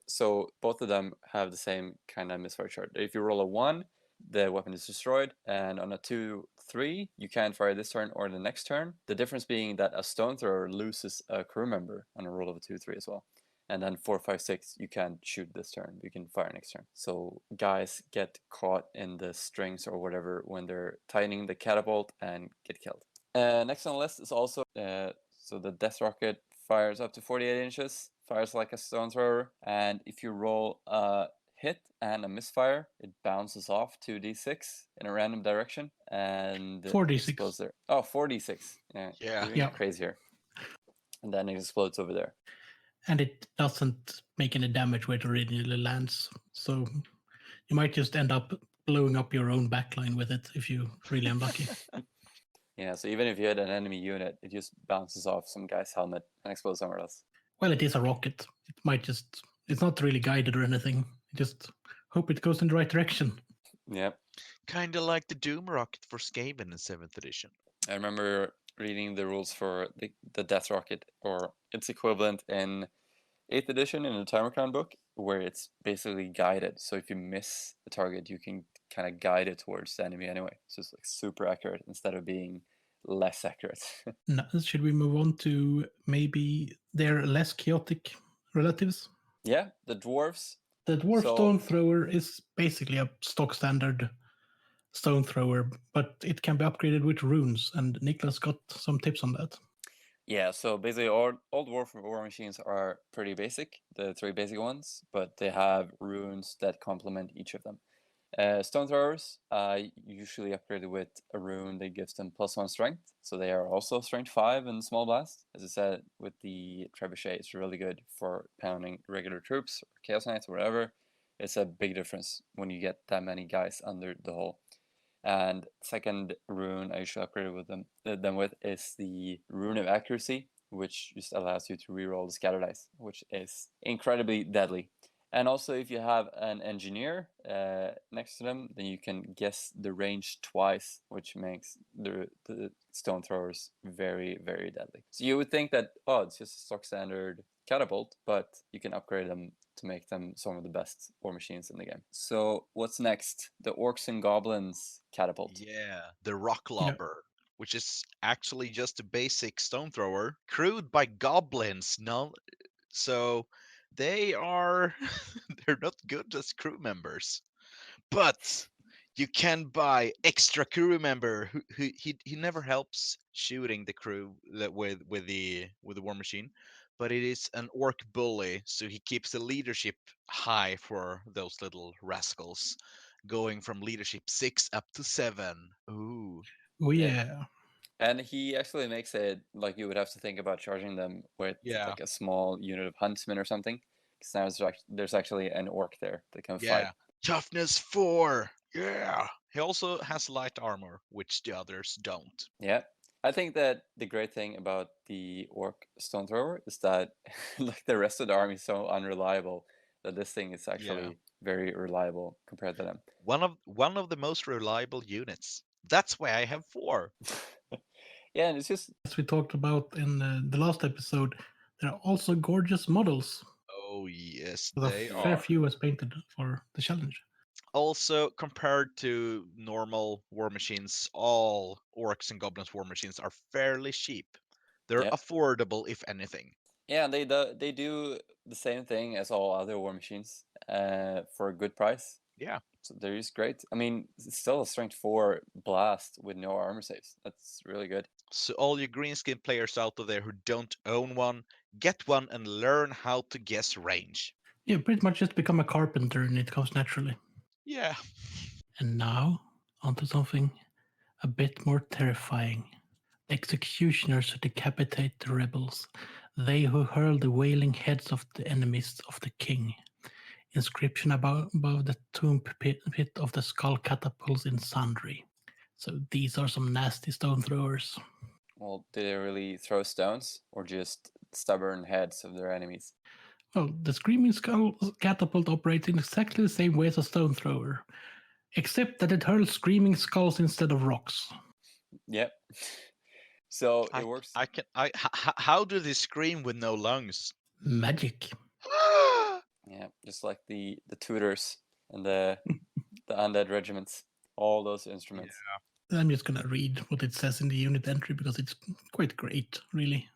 So both of them have the same kind of misfire charge. If you roll a 1, the weapon is destroyed, and on a 2-3, you can't fire this turn or the next turn. The difference being that a stone thrower loses a crew member on a roll of a 2-3 as well. And then 4, 5, 6, you can't shoot this turn. You can fire next turn. So guys get caught in the strings or whatever when they're tightening the catapult and get killed. Next on the list is also so the Death Rocket fires up to 48 inches, fires like a stone thrower, and if you roll a hit and a misfire, it bounces off 2d6 in a random direction and 4d6. explodes there. Oh, 4d6. Yeah. Crazier. And then it explodes over there. And it doesn't make any damage where it originally lands. So you might just end up blowing up your own backline with it if you're really unlucky. Yeah, so even if you hit an enemy unit, it just bounces off some guy's helmet and explodes somewhere else. Well, it is a rocket. It might just... It's not really guided or anything. You just hope it goes in the right direction. Yep. Kind of like the Doom Rocket for Skaven in 7th edition. I remember reading the rules for the Death Rocket, or its equivalent in 8th edition in the Timer Crown book, where it's basically guided. So if you miss the target, you can kind of guide it towards the enemy anyway. So it's like super accurate instead of being less accurate. Now, should we move on to maybe their less chaotic relatives? Yeah, the dwarves. The dwarf stone thrower is basically a stock standard stone thrower, but it can be upgraded with runes, and Niklas got some tips on that. Yeah, so basically all dwarf war machines are pretty basic, the 3 basic ones, but they have runes that complement each of them. Stone throwers usually upgraded with a rune that gives them +1 strength, so they are also strength 5 in small blast. As I said, with the trebuchet, it's really good for pounding regular troops or chaos knights or whatever. It's a big difference when you get that many guys under the hull. And second rune I usually upgrade with them with is the Rune of Accuracy, which just allows you to reroll the scatter dice, which is incredibly deadly. And also, if you have an engineer next to them, then you can guess the range twice, which makes the stone throwers very, very deadly. So you would think that, oh, it's just a stock standard catapult, but you can upgrade them to make them some of the best war machines in the game. So what's next? The Orcs and Goblins catapult. Yeah, the rock lobber, which is actually just a basic stone thrower crewed by goblins. No, so they are they're not good as crew members, but you can buy extra crew member who he never helps shooting the crew with the war machine, but it is an orc bully, so he keeps the leadership high for those little rascals, going from leadership 6 up to 7. Ooh. Oh yeah. And he actually makes it like you would have to think about charging them with like a small unit of huntsmen or something. Because now there's actually an orc there that can fight. Toughness 4. Yeah. He also has light armor, which the others don't. Yeah. I think that the great thing about the orc stone thrower is that like the rest of the army is so unreliable that this thing is actually very reliable compared to them. One of the most reliable units. That's why I have 4. Yeah, and it's just, as we talked about in the last episode, there are also gorgeous models. Oh yes, With they a fair are. few was painted for the challenge. Also, compared to normal war machines, all orcs and goblins war machines are fairly cheap. They're affordable, if anything. Yeah, they do the same thing as all other war machines for a good price. Yeah. So they're just great. I mean, it's still a strength 4 blast with no armor saves. That's really good. So all you greenskin players out there who don't own one, get one and learn how to guess range. Yeah, pretty much just become a carpenter and it comes naturally. Yeah. And now, onto something a bit more terrifying. The executioners who decapitate the rebels, they who hurl the wailing heads of the enemies of the king. Inscription above the tomb pit of the skull catapults in Sundry. So these are some nasty stone throwers. Well, do they really throw stones or just stubborn heads of their enemies? Well, the Screaming Skull catapult operates in exactly the same way as a stone thrower, except that it hurls screaming skulls instead of rocks. Yep. So it works. How do they scream with no lungs? Magic. Yeah, just like the tutors and the undead regiments, all those instruments. Yeah. I'm just gonna read what it says in the unit entry because it's quite great, really.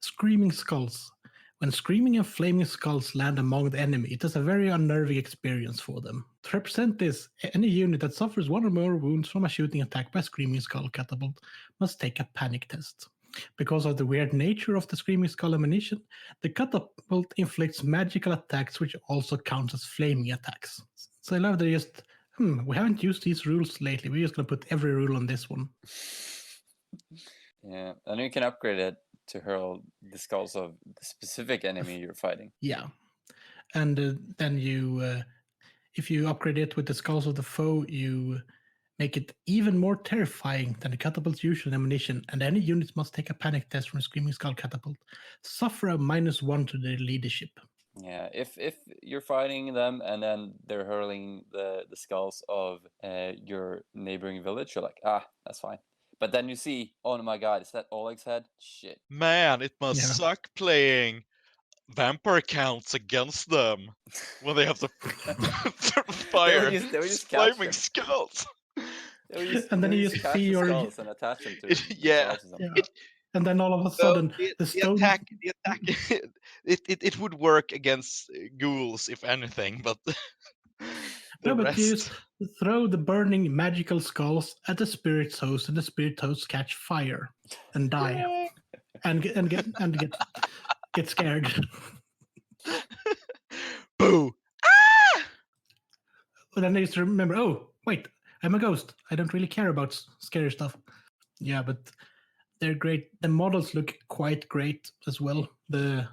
Screaming skulls. When screaming and flaming skulls land among the enemy, it is a very unnerving experience for them. To represent this, any unit that suffers 1 or more wounds from a shooting attack by Screaming Skull catapult must take a panic test. Because of the weird nature of the Screaming Skull ammunition, the catapult inflicts magical attacks which also count as flaming attacks. So I love that just, we haven't used these rules lately, we're just going to put every rule on this one. Yeah, and you can upgrade it to hurl the skulls of the specific enemy you're fighting. Yeah, and then you, if you upgrade it with the skulls of the foe, you make it even more terrifying than the catapult's usual ammunition, and any units must take a panic test from a Screaming Skull catapult. Suffer a -1 to their leadership. Yeah, if you're fighting them and then they're hurling the skulls of your neighboring village, you're like, that's fine. But then you see, oh my god, is that Oleg's head? Shit. Man, it must suck playing vampire counts against them when they have to fire flaming skulls. And then you just see your skulls and attach them to and then all of a sudden the attack it would work against ghouls if anything, but but you just throw the burning magical skulls at the spirit's host, and the spirit hosts catch fire and die, and get scared. Boo! But then they just remember, oh wait, I'm a ghost. I don't really care about scary stuff. Yeah, but they're great. The models look quite great as well. The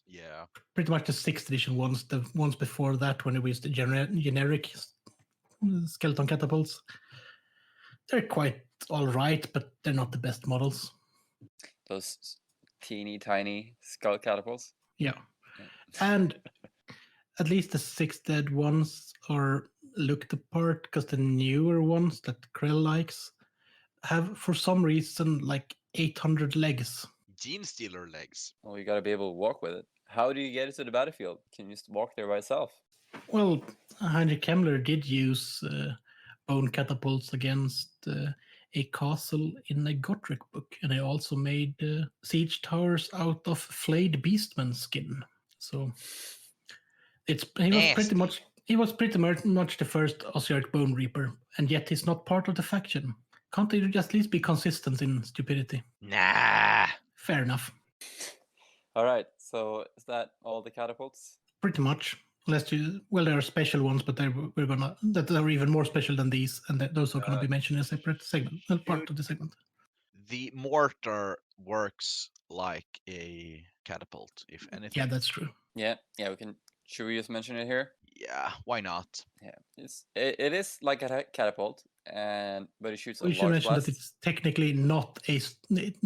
Yeah. Pretty much the 6th edition ones. The ones before that, when it was the generic skeleton catapults, they're quite all right, but they're not the best models. Those teeny tiny skull catapults. Yeah. Yeah. And at least the 6th ed ones are looked apart, because the newer ones that Krell likes have, for some reason, like 800 legs. Gene Stealer legs. Well, you got to be able to walk with it. How do you get it to the battlefield? Can you just walk there by itself? Well, Heinrich Kemmler did use bone catapults against a castle in a Gottric book, and he also made siege towers out of flayed beastman skin. So he was pretty much the first Osiarch Bone Reaper, and yet he's not part of the faction. Can't they just at least be consistent in stupidity? Nah. Fair enough. All right. So is that all the catapults? Pretty much. There are special ones, but that are even more special than these, and those are going to be mentioned in a separate segment, part of the segment. The mortar works like a catapult, if anything. Yeah, that's true. Yeah. We can. Should we just mention it here? Yeah, why not? Yeah. It is like a catapult, but it shoots a We should large mention blast. that it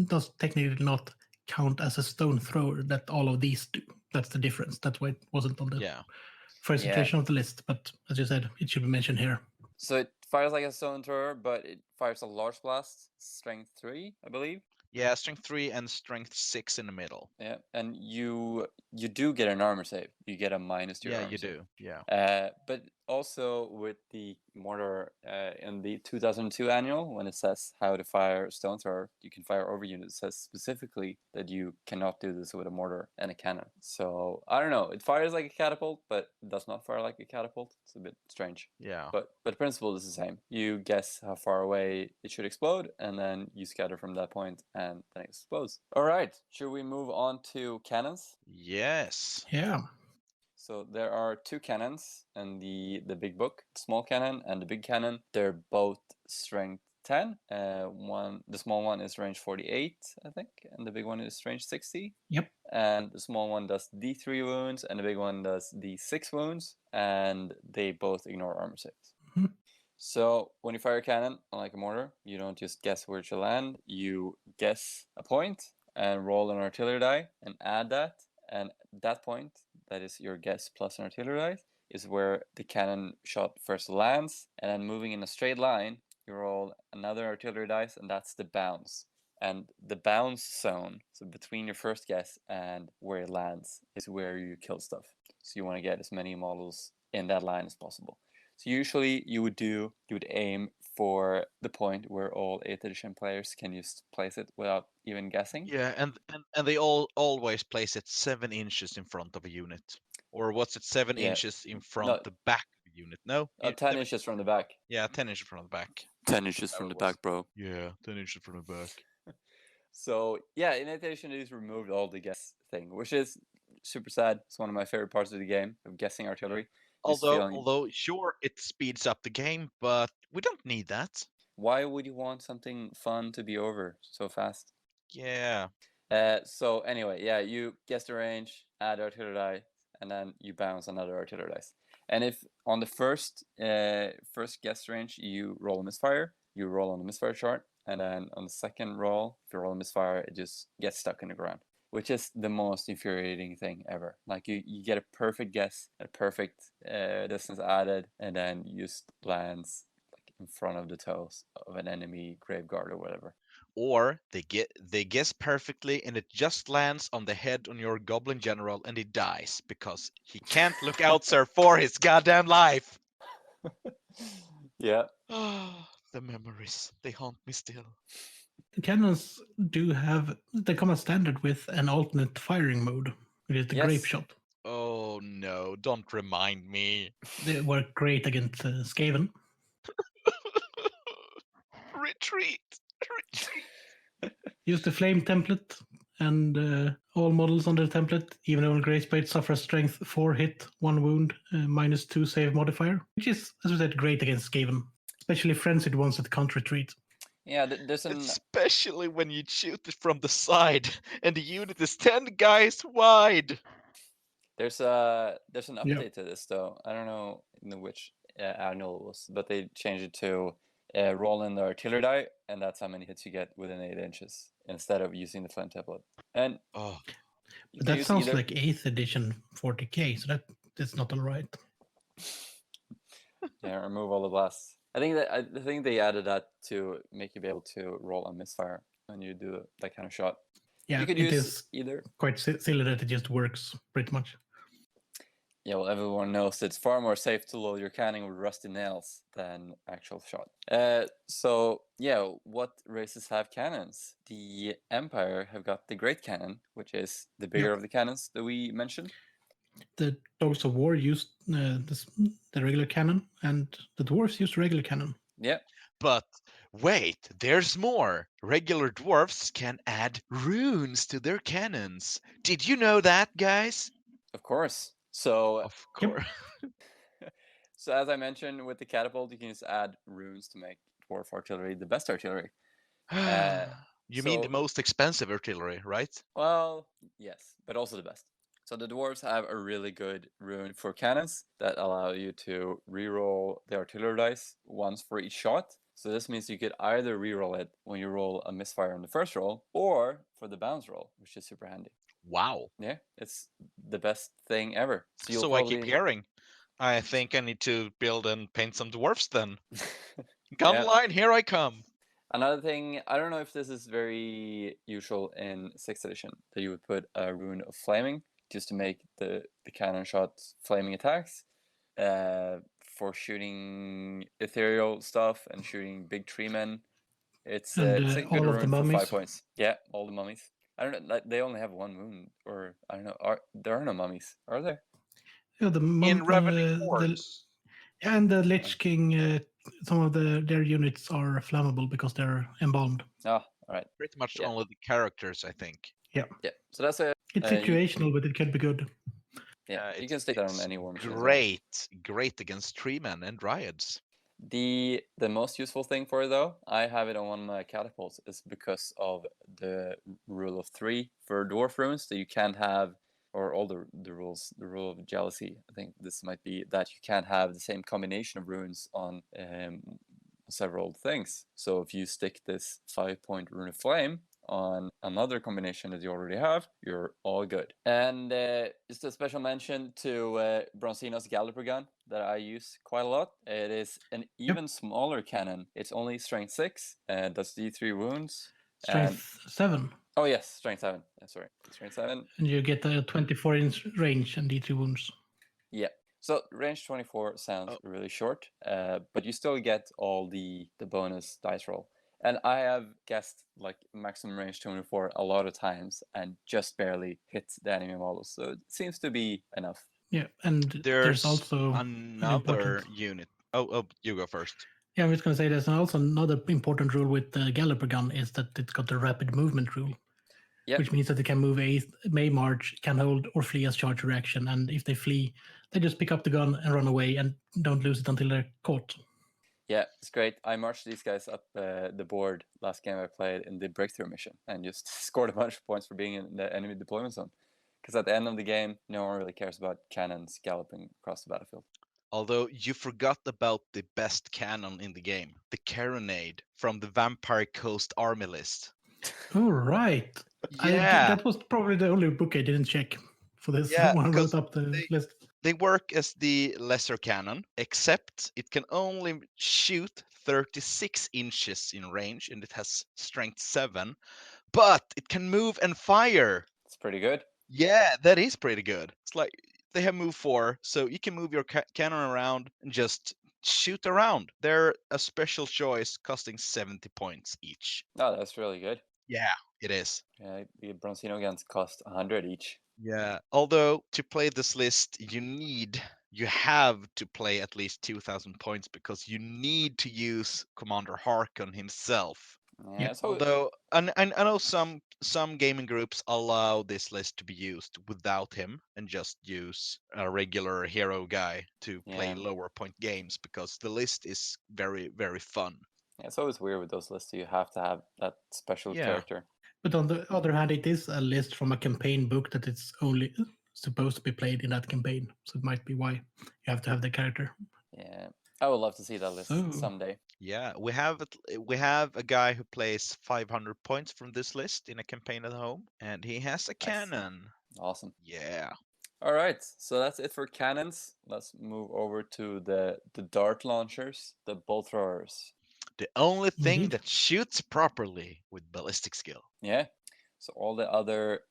does technically not count as a stone thrower that all of these do. That's the difference. That's why it wasn't on the first iteration of the list. But as you said, it should be mentioned here. So it fires like a stone thrower, but it fires a large blast, strength 3, I believe. Yeah, strength 3 and strength 6 in the middle. Yeah, and you do get an armor save. You get a minus to your armor you save. do. Yeah. But also with the mortar in the 2002 annual, when it says how to fire stone thrower, you can fire over units. It says specifically that you cannot do this with a mortar and a cannon. So I don't know. It fires like a catapult, but it does not fire like a catapult. It's a bit strange. Yeah. But the principle is the same. You guess how far away it should explode, and then you scatter from that point, and then it explodes. All right. Should we move on to cannons? Yes. Yeah. So there are 2 cannons in the big book, the small cannon and the big cannon. They're both strength 10. The small one is range 48, I think, and the big one is range 60. Yep. And the small one does D3 wounds, and the big one does D6 wounds, and they both ignore armor saves. Mm-hmm. So when you fire a cannon, unlike a mortar, you don't just guess where it should land. You guess a point and roll an artillery die and add that. And that point, that is your guess plus an artillery die, is where the cannon shot first lands. And then moving in a straight line, you roll another artillery dice, and that's the bounce. And the bounce zone, so between your first guess and where it lands, is where you kill stuff. So you want to get as many models in that line as possible. So usually you would aim for the point where all 8th edition players can just place it without even guessing. Yeah, and they always place it 7 inches in front of a unit. Or what's it, 7 inches in front the back of a unit? No? 10 inches from the back. Yeah, 10 inches from the back. 10 inches from the back, bro. Yeah, 10 inches from the back. So, yeah, in 8th edition, they just removed all the guess thing, which is super sad. It's one of my favorite parts of the game, of guessing artillery. Although, sure, it speeds up the game, but we don't need that. Why would you want something fun to be over so fast? Yeah. So anyway, yeah, you guess the range, add artillery die, and then you bounce another artillery dice. And if on the first guess range you roll a misfire, you roll on the misfire chart, and then on the second roll, if you roll a misfire, it just gets stuck in the ground, which is the most infuriating thing ever. Like you get a perfect guess, a perfect distance added, and then you just lands like in front of the toes of an enemy graveguard or whatever. Or they guess perfectly and it just lands on the head on your goblin general and he dies because he can't look out, sir, for his goddamn life. Yeah. The memories, they haunt me still. The cannons they come as standard with an alternate firing mode, which is the grape shot. Oh no, don't remind me. They work great against Skaven. Retreat. Use the flame template, and all models under the template, even though Greyspade, suffer a strength 4 hit, 1 wound, -2 save modifier, which is, as we said, great against Skaven, especially frenzied ones that can't retreat. Yeah, there's especially when you shoot it from the side and the unit is 10 guys wide. There's an Yeah. update to this though. I don't know in which annual it was, but they changed it to roll in the artillery die, and that's how many hits you get within 8 inches instead of using the flame template. And Oh, you But can that use sounds either. like 8th edition 40k, so that's not all right. Yeah, remove all the blasts. I think they added that to make you be able to roll on misfire when you do that kind of shot. Yeah, You could it use is either. quite silly that it just works pretty much. Yeah, well, everyone knows it's far more safe to load your cannon with rusty nails than actual shot. So yeah, what races have cannons? The Empire have got the Great Cannon, which is the bigger of the cannons that we mentioned. The Dogs of War used the regular cannon, and the dwarves used regular cannon. Yeah, but wait, there's more. Regular dwarfs can add runes to their cannons. Did you know that, guys? of course. So Of Yep. course. so as I mentioned with the catapult, you can just add runes to make dwarf artillery the best artillery. You mean the So- most expensive artillery, right? Well, yes, but also the best. So the dwarves have a really good rune for cannons that allow you to reroll the artillery dice once for each shot. So this means you could either reroll it when you roll a misfire on the first roll, or for the bounce roll, which is super handy. Wow. Yeah, it's the best thing ever. So you'll So I keep hearing. I think I need to build and paint some dwarfs then. Gun Yeah. line, here I come. Another thing, I don't know if this is very usual in 6th edition, that you would put a rune of flaming just to make the cannon shots flaming attacks for shooting ethereal stuff and shooting big tree men. It's And, a good all of the rune for 5 mummies. points. Yeah, all the mummies. I don't know, like, they only have one wound, or I don't know. There are no mummies, are there? Yeah, In Ravening Hordes. and the Lich King, some of their units are flammable because they're embalmed. Oh, all right. Pretty much Yeah. only the characters, I think. Yeah, so that's a It's you- situational, but it can be good. yeah. You It's- can stick that on it's any war machine as well. Great against treemen and dryads. The most useful thing for it though, I have it on one of my catapults, is because of the rule of 3 for dwarf runes that you can't have, or all the rules, the rule of jealousy. I think this might be that you can't have the same combination of runes on several things. So if you stick this 5-point rune of flame on another combination that you already have, you're all good. And just a special mention to Bronzino's Galloper gun that I use quite a lot. It is an even smaller cannon. It's only strength 6, does D3 wounds. Strength 7, Oh yes, strength 7. Sorry, strength 7. and you get a 24-inch range and D3 wounds. Yeah. So range 24 sounds really short, but you still get all the bonus dice roll. And I have guessed like maximum range 24 a lot of times and just barely hit the enemy models. So it seems to be enough. Yeah, and there's also another important- unit. Oh, you go first. Yeah, I was going to say there's also another important rule with the Galloper gun is that it's got the rapid movement rule. Yep. Which means that they can move may march, can hold, or flee as charge reaction. And if they flee, they just pick up the gun and run away and don't lose it until they're caught. Yeah, it's great. I marched these guys up the board last game I played in the breakthrough mission and just scored a bunch of points for being in the enemy deployment zone. Because at the end of the game, no one really cares about cannons galloping across the battlefield. Although you forgot about the best cannon in the game, the Carronade from the Vampire Coast Army list. Oh, right. That was probably the only book I didn't check for this when I wrote up the list. They work as the lesser cannon, except it can only shoot 36 inches in range, and it has strength 7, but it can move and fire. It's pretty good. Yeah, that is pretty good. It's like they have move 4, so you can move your cannon around and just shoot around. They're a special choice, costing 70 points each. Oh, that's really good. Yeah, it is. Yeah, the Bronzino guns cost 100 each. Yeah, although to play this list, you have to play at least 2,000 points because you need to use Commander Harkon himself. Yeah, so Although I know some gaming groups allow this list to be used without him and just use a regular hero guy to play Yeah. lower point games because the list is very, very fun. yeah, it's always weird with those lists. You have to have that special Yeah. character. But on the other hand, it is a list from a campaign book that it's only supposed to be played in that campaign. So it might be why you have to have the character. Yeah, I would love to see that list So- someday. Yeah, we have a guy who plays 500 points from this list in a campaign at home, and he has a cannon. Awesome. Yeah. All right, so that's it for cannons. Let's move over to the dart launchers, the bolt throwers. The only thing Indeed. that shoots properly with ballistic skill. Yeah. So all the other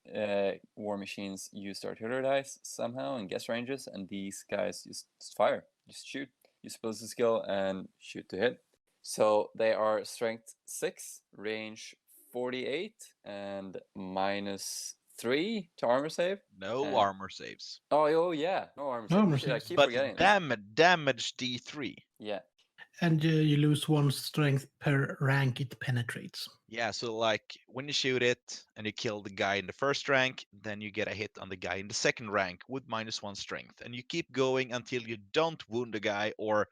war machines use artillery dice somehow and guess ranges, and these guys just fire, just shoot. Use ballistic skill and shoot to hit. So they are strength 6, range 48, and -3 to armor save. No armor saves. Oh yeah, no armor No save. armor Shit, I saves. keep But forgetting. damage D3. Yeah. And you lose 1 strength per rank it penetrates. Yeah, so like when you shoot it and you kill the guy in the first rank, then you get a hit on the guy in the second rank with -1 strength. And you keep going until you don't wound the guy, or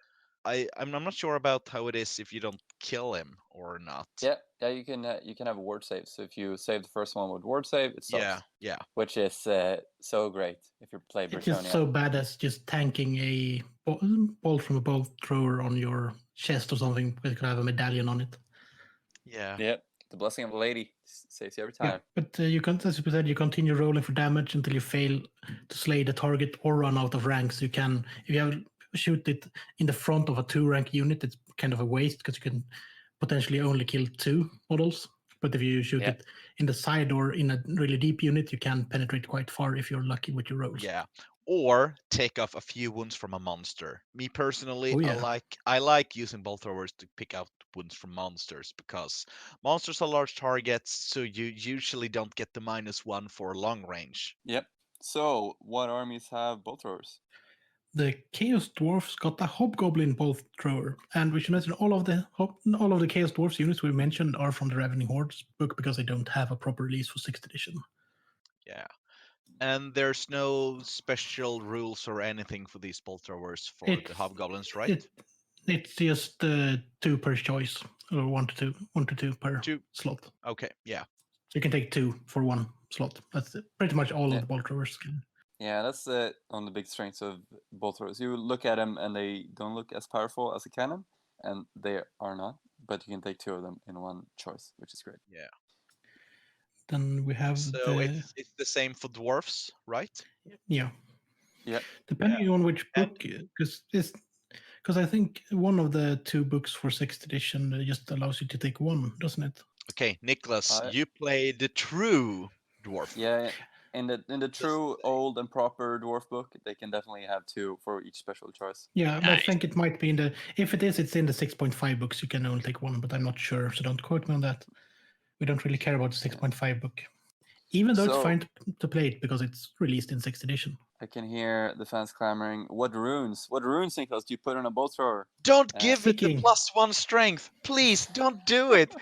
I'm not sure about how it is if you don't kill him or not. Yeah, you can have a ward save. So if you save the first one with ward save, it stops. Yeah. Which is so great if you play It's just Britannia. so bad as just tanking a bolt from a bolt thrower on your chest or something. It could have a medallion on it. Yeah. Yeah, the blessing of a lady saves you every Yeah, time. but you can, as you said, you continue rolling for damage until you fail to slay the target or run out of ranks. You can, if you have shoot it in the front of a 2-rank unit, it's kind of a waste because you can potentially only kill 2 models. But if you shoot it in the side or in a really deep unit, you can penetrate quite far if you're lucky with your rolls. Yeah. Or take off a few wounds from a monster. Me personally, Oh, yeah. I like using bolt throwers to pick out wounds from monsters because monsters are large targets, so you usually don't get the -1 for long range. Yep. So what armies have bolt throwers? The Chaos Dwarfs got a Hobgoblin bolt thrower, and we should mention all of the Chaos Dwarfs units we mentioned are from the Ravening Hordes book because they don't have a proper release for 6th edition. Yeah. And there's no special rules or anything for these bolt throwers for the It's- hobgoblins, right? It's just 2 per choice, or 1 to 2 per 2. slot. Okay, yeah. So you can take 2 for 1 slot. That's pretty much all Yeah. of the bolt throwers can. Yeah, that's on the big strengths of bolt throwers. You look at them and they don't look as powerful as a cannon, and they are not. But you can take 2 of them in 1 choice, which is great. Yeah. Then we have So it's the same for dwarfs, right? yeah. Yeah. Depending on which book, because I think one of the 2 books for 6th edition just allows you to take 1, doesn't it? Okay, Niklas, I- you play the true dwarf. Yeah, in the true old and proper dwarf book, they can definitely have 2 for each special choice. Yeah, but I Nice. think it might be in the. If it is, it's in the 6.5 books. You can only take 1, but I'm not sure, so don't quote me on that. We don't really care about the 6.5 book, even though So- it's fine to play it because it's released in 6th edition. I can hear the fans clamoring. What runes, Niklas, do you put on a bolt thrower? Don't give it the Seeking. +1 strength. Please don't do it.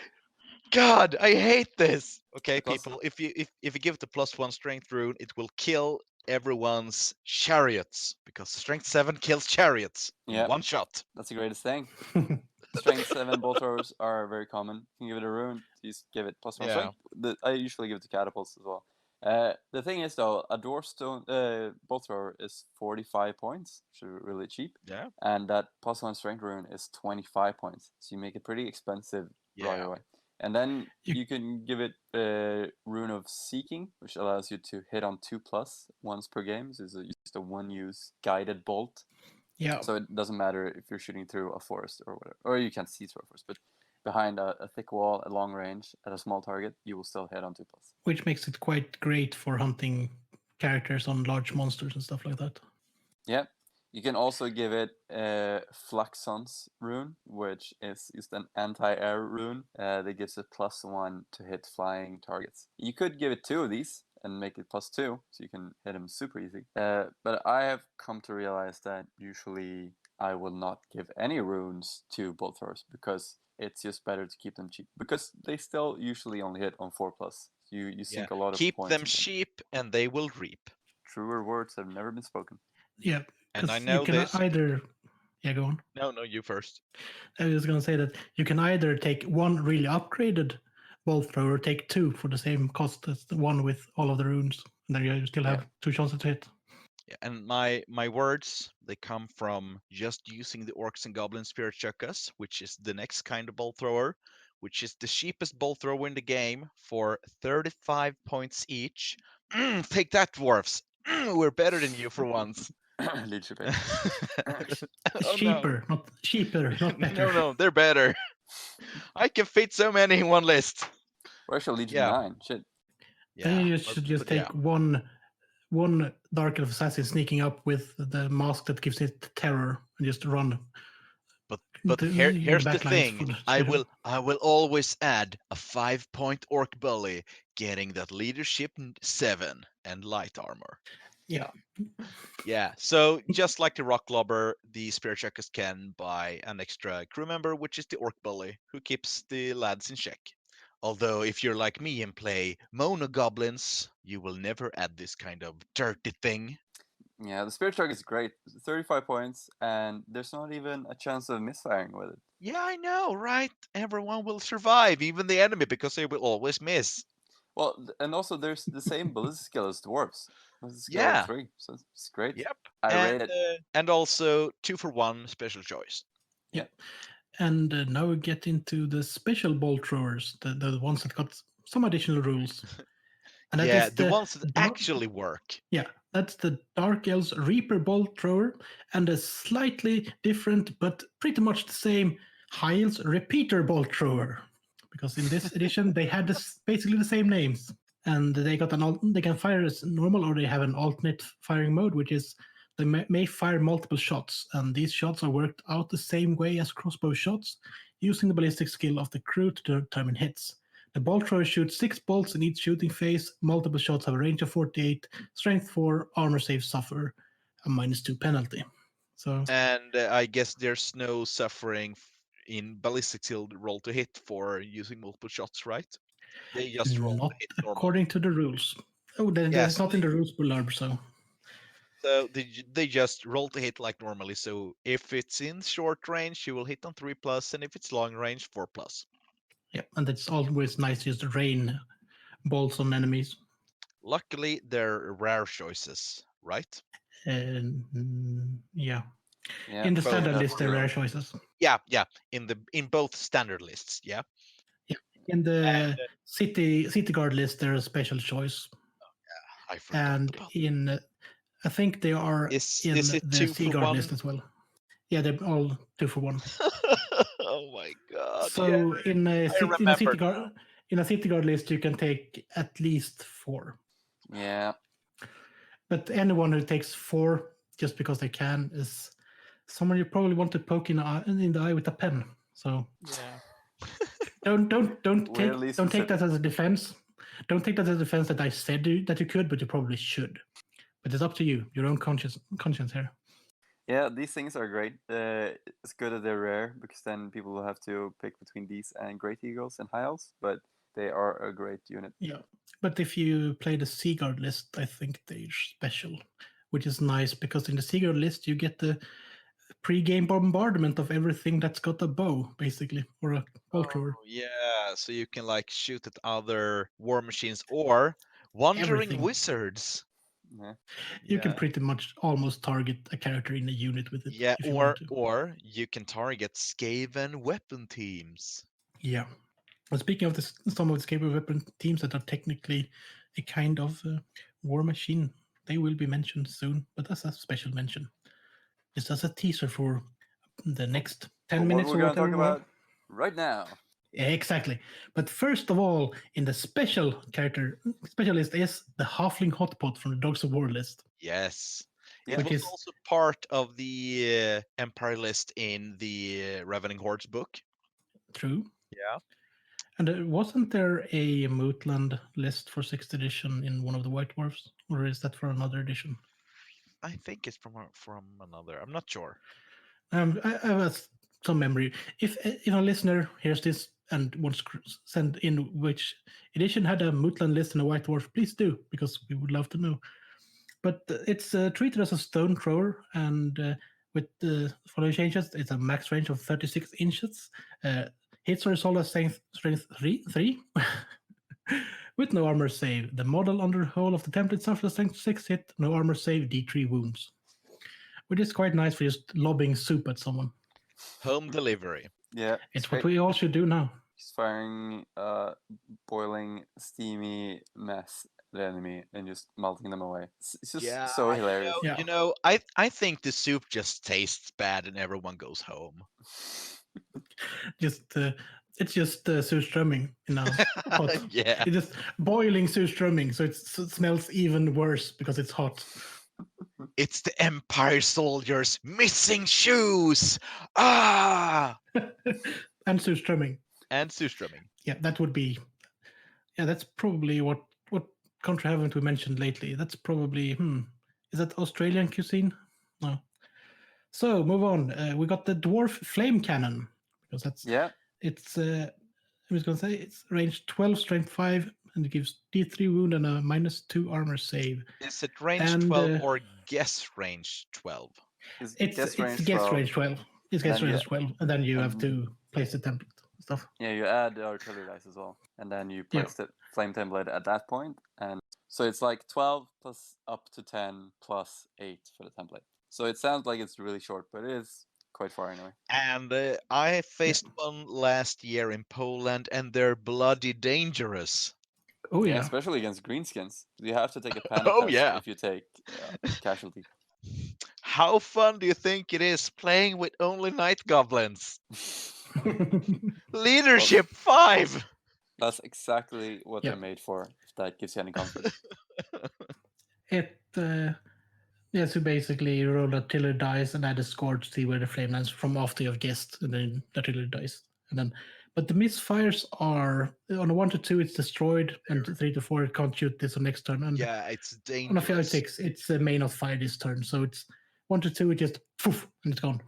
God, I hate this. Okay, Plus- people, if you give it the +1 strength rune, it will kill everyone's chariots because strength 7 kills chariots in Yeah. 1 shot. That's the greatest thing. Strength 7 bolt throwers are very common. You can give it a rune. You just give it +1 Yeah. strength. I usually give it to catapults as well. The thing is, though, a dwarf stone bolt thrower is 45 points, which is really cheap. Yeah. And that +1 strength rune is 25 points. So you make it pretty expensive right Yeah. away. And then You- you can give it Rune of Seeking, which allows you to hit on 2+ once per game. So it's just a 1-use guided bolt. Yeah, So it doesn't matter if you're shooting through a forest or whatever, or you can't see through a forest, but behind a thick wall at long range at a small target, you will still hit on 2+. which makes it quite great for hunting characters on large monsters and stuff like that. Yeah. You can also give it Fluxon's rune, which is just an anti-air rune that gives it +1 to hit flying targets. You could give it 2 of these and make it +2, so you can hit them super easy. But I have come to realize that usually I will not give any runes to bolt throwers because it's just better to keep them cheap because they still usually only hit on 4+. You sink a lot of Keep points. them in cheap and they will reap. Truer words have never been spoken. Yeah, And I 'cause know you can this. either. Yeah, go on. No, you first. I was going to say that you can either take 1 really upgraded bolt thrower or take 2 for the same cost as the one with all of the runes And then you still have 2 chances to hit. Yeah, and my words, they come from just using the Orcs and Goblins Spirit Chuckas, which is the next kind of bolt thrower, which is the cheapest bolt thrower in the game for 35 points each. Take that, dwarfs! We're better than you for once. Leadership. Oh, no. Cheaper, not better. No, they're better. I can fit so many in one list. We're actually Legion Yeah. 9. Shit. Then you should just take one Dark Elf Assassin sneaking up with the mask that gives it terror and just run. But here's the thing. for I will always add a 5-point orc bully, getting that leadership 7 and light armor. Yeah. Yeah. So just like the rock lobber, the spirit checkers can buy an extra crew member, which is the orc bully, who keeps the lads in check. Although if you're like me and play mono goblins, you will never add this kind of dirty thing. Yeah, the Spirit Truck is great. 35 points, and there's not even a chance of misfiring with it. Yeah, I know, right? Everyone will survive, even the enemy, because they will always miss. Well, and also there's the same ballistic skill as dwarves. It's skill Yeah. 3, so it's great. Yep. I rate it. And also 2-for-1 special choice. Yeah. And now we get into the special bolt throwers, the ones that got some additional rules. And that Yeah, is the ones that actually work. Yeah, that's the Dark Elves Reaper Bolt Thrower and a slightly different but pretty much the same High Elves Repeater Bolt Thrower. Because in this edition they had basically the same names. And they got they can fire as normal, or they have an alternate firing mode, which is they may fire multiple shots. And these shots are worked out the same way as crossbow shots, using the ballistic skill of the crew to determine hits. The bolt thrower shoots 6 bolts in each shooting phase. Multiple shots have a range of 48, strength 4, armor saves suffer a -2 penalty. So, and I guess there's no suffering in ballistic skill roll to hit for using multiple shots, right? They just roll not to hit normally. according to the rules. Oh, that's not in the rules blurb, so. So they just roll to hit like normally. So if it's in short range, you will hit on 3+, and if it's long range, 4+. Yeah, and it's always nice to just rain bolts on enemies. Luckily, they're rare choices, right? Yeah. Yeah, In the both standard have list, they're zero. rare choices. Yeah. In both standard lists, yeah. In the city guard list, they're a special choice. I forgot And about in I think they are Is in it the 2 Sea for Guard 1? list as well. Yeah, they're all 2 for 1. Oh my god! So yeah. in a remember city guard list, you can take at least 4. Yeah. But anyone who takes 4 just because they can is someone you probably want to poke in the eye with a pen. So don't take that as a defense. Don't take that as a defense that I said that you could, but you probably should. But it's up to you, your own conscience here. Yeah, these things are great. It's good that they're rare, because then people will have to pick between these and Great Eagles and High Elves, but they are a great unit. Yeah, but if you play the Sea Guard list, I think they're special, which is nice, because in the Sea Guard list, you get the pre-game bombardment of everything that's got a bow, basically, or a bolt thrower. Yeah, so you can like shoot at other war machines or wandering Everything. wizards. Yeah. You can pretty much almost target a character in a unit with it. Yeah, if you want to. or you can target Skaven weapon teams. Yeah. Well, speaking of this, some of the Skaven weapon teams that are technically a kind of war machine, they will be mentioned soon, but that's a special mention. Just as a teaser for the next 10 minutes what or we're whatever. going to talk about right now. Yeah, exactly. But first of all, in the specialist is the Halfling Hotpot from the Dogs of War list. Yes. Yeah. It was also part of the Empire list in the Ravening Hordes book. True. Yeah. And wasn't there a Mootland list for 6th edition in one of the White Dwarfs? Or is that for another edition? I think it's from another. I'm not sure. I have some memory. If a listener hears this and wants to send in which edition had a Mootland list and a White Dwarf, please do, because we would love to know. But it's treated as a stone thrower, and with the following changes, it's a max range of 36 inches. Hits are solid strength 3, With no armor save, the model under the whole of the template suffers a strength 6 hit, no armor save, D3 wounds. Which is quite nice for just lobbing soup at someone. Home delivery. Yeah. It's what we all should do now. Just firing boiling, steamy mess at the enemy and just melting them away. It's just so hilarious. Yeah. You know, I think the soup just tastes bad and everyone goes home. It's just surströmming in a pot. Yeah. It's just boiling surströmming, so it smells even worse because it's hot. It's the Empire soldiers missing shoes. Ah! And surströmming. And surströmming. Yeah, that would be. Yeah, that's probably what country haven't we mentioned lately? That's probably. Is that Australian cuisine? No. So move on. We got the dwarf flame cannon because that's. Yeah. It's. I was gonna say it's range 12, strength 5, and it gives D3 wound and a -2 armor save. Is it range 12 or guess range 12? It's guess range 12. It's guess range 12, and then you have to place the template stuff. Yeah, you add the artillery dice as well, and then you place the flame template at that point, and so it's like 12 plus up to 10 plus 8 for the template. So it sounds like it's really short, but it is quite far anyway. And I faced one last year in Poland, and they're bloody dangerous. Oh yeah, especially against greenskins. You have to take a panic test if you take casualty. How fun do you think it is playing with only night goblins? Leadership 5! That's exactly what they're made for, if that gives you any comfort. So basically you roll artillery dice and add a score to see where the flame lands from after you've guessed, and then artillery dice. And then, but the misfires are on a 1 to 2 it's destroyed, and 3 to 4 it can't shoot this on next turn. And it's dangerous. On a 5 6 it's may not fire this turn, so it's 1 to 2 it just poof and it's gone.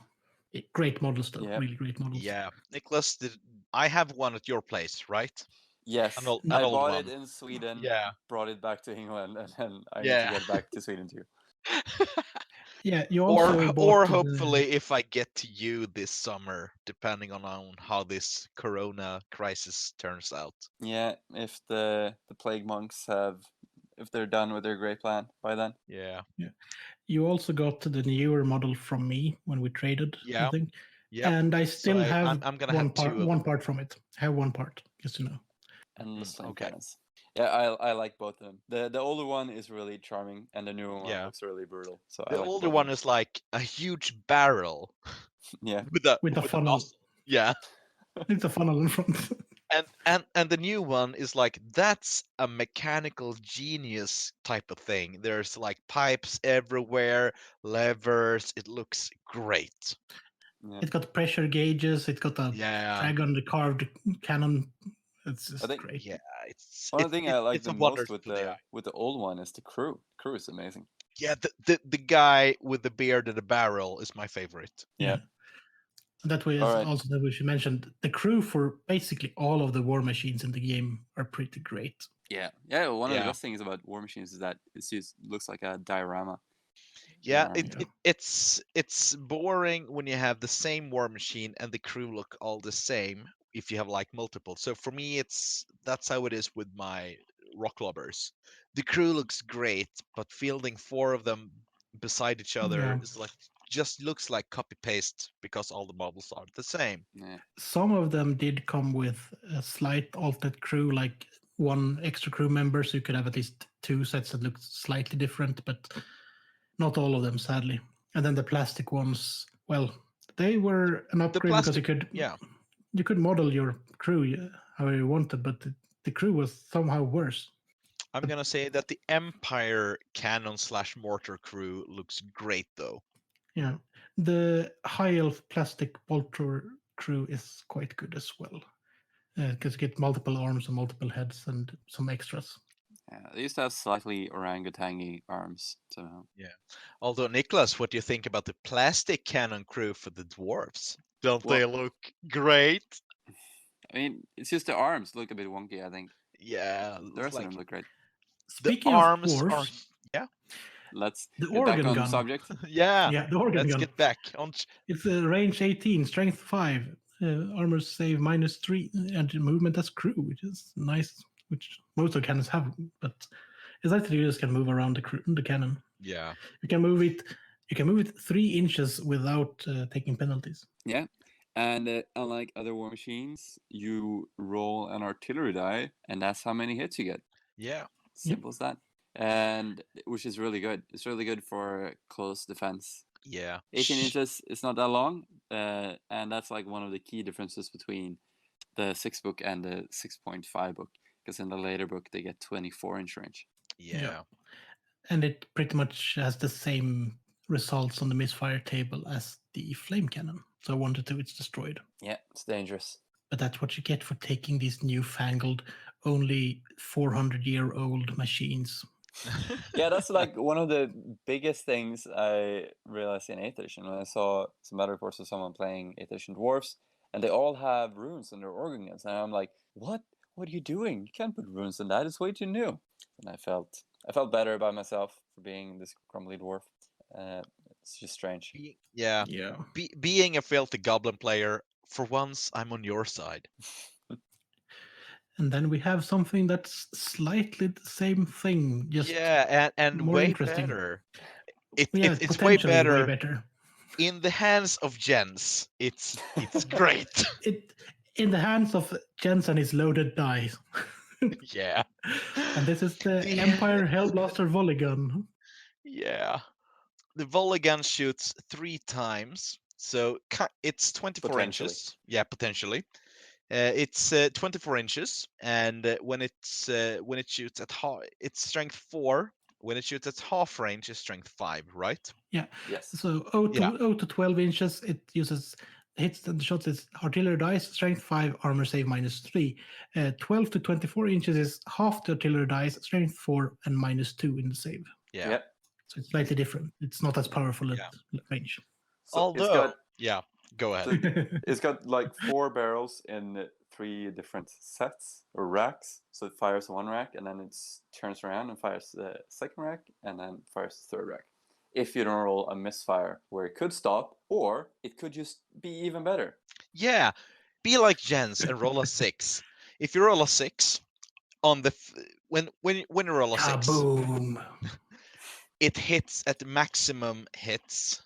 Great models though, really great models. Yeah, Niklas, I have one at your place, right? Yes, I bought it in Sweden. Brought it back to England, and then I need to get back to Sweden too. Yeah, you also or hopefully if I get to you this summer, depending on how this Corona crisis turns out. Yeah, if the plague monks if they're done with their great plan by then. Yeah. You also got the newer model from me when we traded. Yeah. I think. Yeah. And I still have I'm gonna have one part from it. I have one part, just to know. And cannons. Yeah, I like both of them. The older one is really charming, and the newer one looks really brutal. So the older one is like a huge barrel. Yeah. with a funnel. Yeah. It's a funnel in front. And the new one is like, that's a mechanical genius type of thing. There's like pipes everywhere, levers. It looks great. Yeah. It's got pressure gauges. It's got a dragon, the carved cannon. It's just great. Yeah, one thing I like the most with the old one is the crew. The crew is amazing. Yeah, the guy with the beard and the barrel is my favorite. Yeah. That way, also that we should mention the crew for basically all of the war machines in the game are pretty great. Yeah, one of the best things about war machines is that it just looks like a diorama. Yeah, it's boring when you have the same war machine and the crew look all the same if you have like multiple. So for me, that's how it is with my rock lobbers. The crew looks great, but fielding 4 of them beside each other is like just looks like copy paste because all the models are the same. Yeah. Some of them did come with a slight altered crew, like 1 extra crew member, so you could have at least 2 sets that looked slightly different, but not all of them, sadly. And then the plastic ones, well, they were an upgrade because you could model your crew however you wanted, but the crew was somehow worse. I'm gonna say that the Empire cannon / mortar crew looks great though. Yeah, the high elf plastic bolter crew is quite good as well, because you get multiple arms and multiple heads and some extras. Yeah, they used to have slightly orangutangy arms. So yeah. Although Niklas, what do you think about the plastic cannon crew for the dwarves? Don't they look great? I mean, it's just the arms look a bit wonky, I think. Yeah, the rest of them look great. Speaking the arms of dwarves, let's the get back on gun. the subject. Yeah, the organ let's gun. get back on. It's a range 18, strength 5, armor save -3, and movement as crew, which is nice. which most of the cannons have. But it's like you just can move around the cannon. Yeah. You can move it. You can move it 3 inches without taking penalties. Yeah. And unlike other war machines, you roll an artillery die, and that's how many hits you get. Yeah. Simple as that. And which is really good. It's really good for close defense. Yeah. 18 inches is not that long, and that's like one of the key differences between the 6 book and the 6.5 book, because in the later book they get 24-inch range. Yeah. And it pretty much has the same results on the misfire table as the flame cannon. So 1 to 2, it's destroyed. Yeah, it's dangerous. But that's what you get for taking these newfangled, only 400-year-old machines. Yeah, that's like one of the biggest things I realized in 8th edition when I saw some battle reports of someone playing 8th edition dwarves, and they all have runes on their organ guns, and I'm like, what? What are you doing? You can't put runes in that. It's way too new. And I felt better about myself for being this crumbly dwarf. It's just strange. Yeah. Yeah. Being a filthy goblin player, for once, I'm on your side. And then we have something that's slightly the same thing, just and more way interesting. better. It's way potentially better. In the hands of Jens, it's great. In the hands of Jens and his loaded dice. Yeah. And this is the Empire Hellblaster volley gun. Yeah. The volley gun shoots 3 times, so it's 24 inches. Yeah, potentially. It's 24 inches, and when it shoots at it's strength 4. When it shoots at half range, it's strength 5, right? Yeah. Yes. So 0 to 12 inches, it uses hits and shots is artillery dice, strength 5, armor save -3. 12 to 24 inches is half the artillery dice, strength 4, and -2 in the save. Yeah. Yep. So it's slightly different. It's not as powerful at range. So Although, go ahead. It's got like 4 barrels in 3 different sets or racks. So it fires 1 rack, and then it turns around and fires the 2nd rack, and then fires the 3rd rack. If you don't roll a misfire where it could stop, or it could just be even better. Yeah, be like Jens and roll a 6. If you roll a 6 on the when you roll a 6, Kaboom! It hits at maximum hits,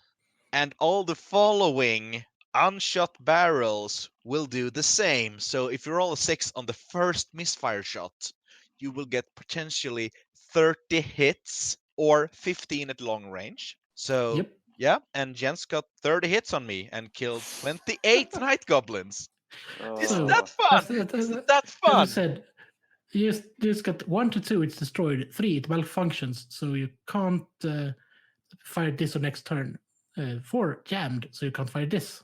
and all the following unshot barrels will do the same. So if you roll a 6 on the first misfire shot, you will get potentially 30 hits or 15 at long range. So Yep. yeah, and Jens got 30 hits on me and killed 28 night goblins. Isn't that fun? Isn't that fun? As I said, you just got 1 to 2, it's destroyed. 3, it malfunctions, so you can't fire this on next turn. 4, jammed, so you can't fire this.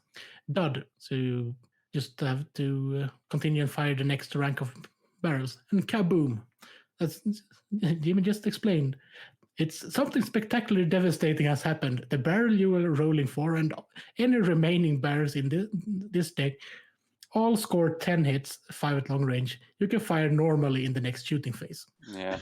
Dud, so you just have to continue and fire the next rank of barrels. And kaboom! That's Jimmy just explained. It's something spectacularly devastating has happened. The barrel you were rolling for and any remaining barrels in this deck all score 10 hits, 5 at long range. You can fire normally in the next shooting phase. Yeah.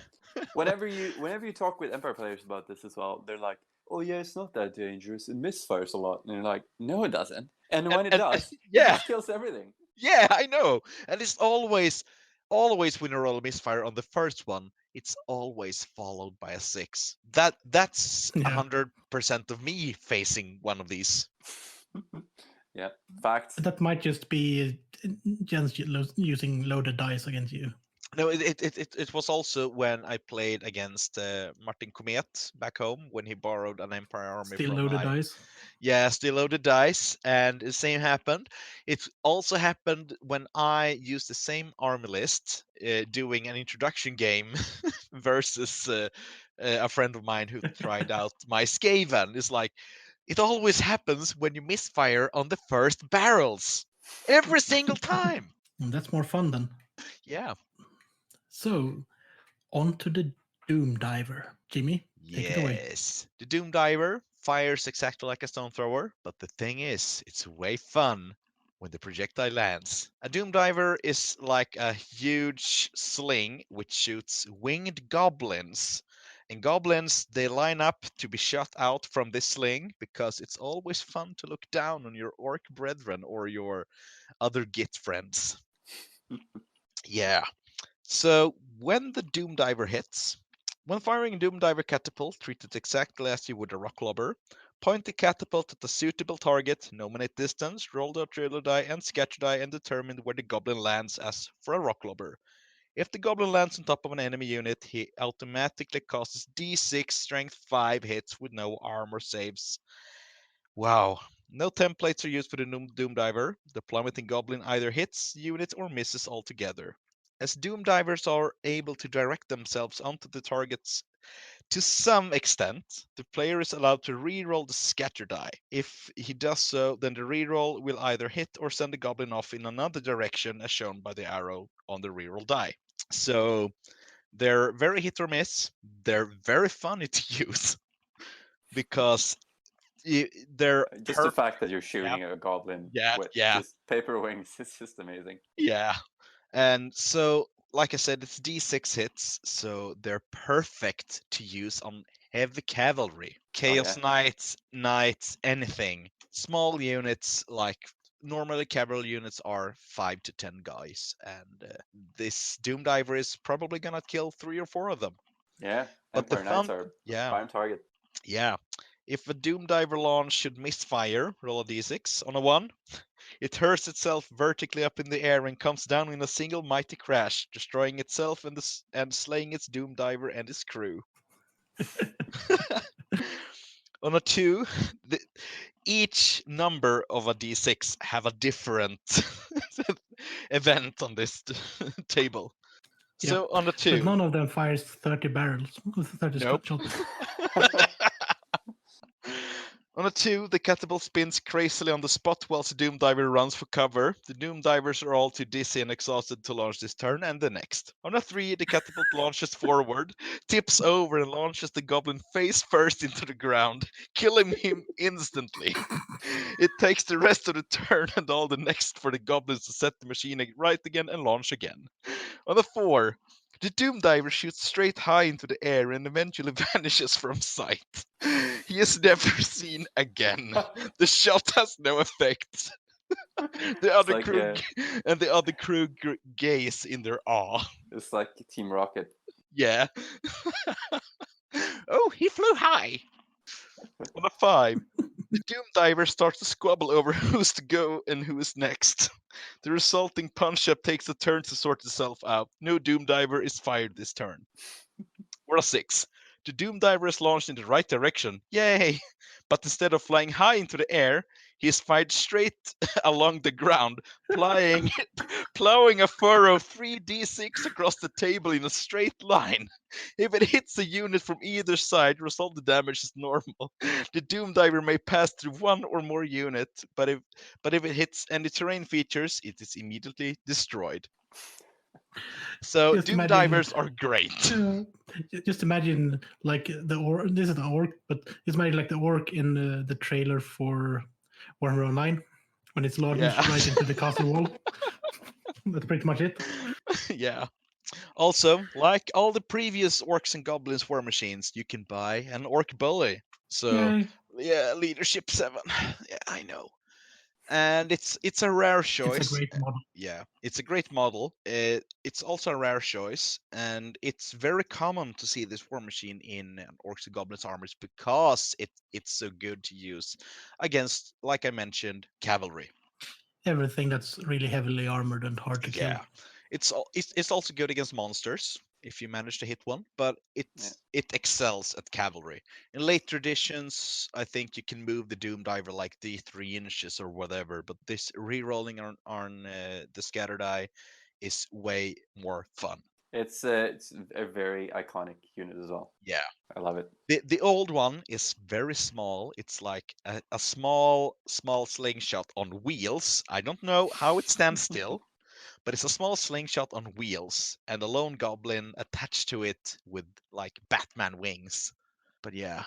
Whenever you talk with Empire players about this as well, they're like, "Oh yeah, it's not that dangerous. It misfires a lot." And you're like, "No, it doesn't." And when it does, it just kills everything. Yeah, I know. And it's always when you roll a misfire on the first one, it's always followed by a 6. That's 100% of me facing one of these. Yeah, facts. That might just be Jens using loaded dice against you. No, it was also when I played against Martin Komet back home when he borrowed an Empire army. Still loaded dice? Yeah, still loaded dice, and the same happened. It also happened when I used the same army list doing an introduction game versus a friend of mine who tried out my Skaven. It's like, it always happens when you misfire on the first barrels. Every single time. That's more fun then. Yeah. So, on to the Doom Diver. Jimmy, take it away. Yes. The Doom Diver fires exactly like a stone thrower, but the thing is, it's way fun when the projectile lands. A Doom Diver is like a huge sling which shoots winged goblins. And goblins, they line up to be shot out from this sling because it's always fun to look down on your orc brethren or your other git friends. Yeah. So when the Doom Diver hits, when firing a Doom Diver catapult, treat it exactly as you would a rock lobber. Point the catapult at a suitable target, nominate distance, roll the driller die and scatter die, and determine where the goblin lands as for a rock lobber. If the goblin lands on top of an enemy unit, he automatically causes D6 strength 5 hits with no armor saves. Wow. No templates are used for the Doom Diver. Deployment in Goblin either hits units or misses altogether. As Doom Divers are able to direct themselves onto the targets to some extent, the player is allowed to re-roll the scatter die. If he does so, then the re-roll will either hit or send the goblin off in another direction as shown by the arrow on the re-roll die. So they're very hit or miss. They're very funny to use because they're just the fact that you're shooting yeah, a goblin with yeah, just paper wings is just amazing. yeah. And so, like I said, it's D6 hits, so they're perfect to use on heavy cavalry, Chaos Knights, anything. Small units, like normally cavalry units are 5 to 10 guys, and this Doom Diver is probably gonna kill 3 or 4 of them. Yeah, But the Empire Knights fun, are yeah, prime target. yeah. If a Doom Diver launch should misfire, roll a d6 on a 1. It hurls itself vertically up in the air and comes down in a single mighty crash, destroying itself and slaying its Doom Diver and his crew. On a 2, each number of a d6 have a different event on this table. Yeah, So on a but 2, none of them fires 30 barrels, 30 nope. shots. On a 2, the catapult spins crazily on the spot whilst the Doom Diver runs for cover. The Doom Divers are all too dizzy and exhausted to launch this turn and the next. On a 3, the catapult launches forward, tips over and launches the goblin face first into the ground, killing him instantly. It takes the rest of the turn and all the next for the goblins to set the machine right again and launch again. On a 4, the Doom Diver shoots straight high into the air and eventually vanishes from sight. He is never seen again. The shot has no effect. The other crew gaze in their awe. It's like Team Rocket. Yeah. Oh, he flew high. On a 5, the Doom Diver starts to squabble over who's to go and who is next. The resulting punch-up takes a turn to sort itself out. No Doom Diver is fired this turn. Or a 6. The Doom Diver is launched in the right direction. Yay! But instead of flying high into the air, he is fired straight along the ground, plowing a furrow 3d6 across the table in a straight line. If it hits a unit from either side, result the damage is normal. The Doom Diver may pass through one or more units, but if it hits any terrain features, it is immediately destroyed. So Just Doom imagine- Divers are great. Just imagine like the orc. This is the orc, but just imagine like the orc in the trailer for Warhammer Online when it's launched right into the castle wall. That's pretty much it. Yeah. Also, like all the previous orcs and goblins war machines, you can buy an orc bully. So Yay. yeah, leadership 7. Yeah, I know. And it's a rare choice. It's a great model. Yeah, it's a great model. It's also a rare choice, and it's very common to see this war machine in orcs and goblins armors because it's so good to use against, like I mentioned, cavalry. Everything that's really heavily armored and hard to kill. Yeah, it's also good against monsters if you manage to hit one, but it excels at cavalry. In later editions, I think you can move the Doom Diver like D3 inches or whatever, but this re-rolling on the scatter die is way more fun. It's a very iconic unit as well. Yeah, I love it. the old one is very small. It's like a small slingshot on wheels. I don't know how it stands still. But it's a small slingshot on wheels and a lone goblin attached to it with like Batman wings. But yeah,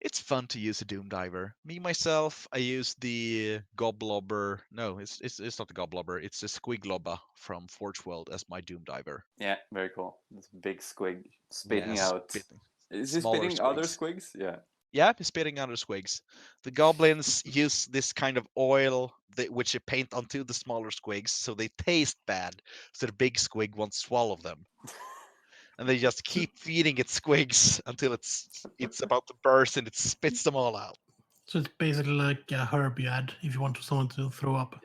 it's fun to use a Doom Diver. Me myself, I use the Goblobber. No, it's not the Goblobber. It's the Squiglobba from Forge World as my Doom Diver. Yeah, very cool. This big squig spitting out. Spitting. Is he Smaller spitting other squigs. squigs? Yeah. Yeah, he's spitting out the squigs. The goblins use this kind of oil which they paint onto the smaller squigs, so they taste bad. So the big squig won't swallow them, and they just keep feeding it squigs until it's about to burst and it spits them all out. So it's basically like a herb you add if you want someone to throw up.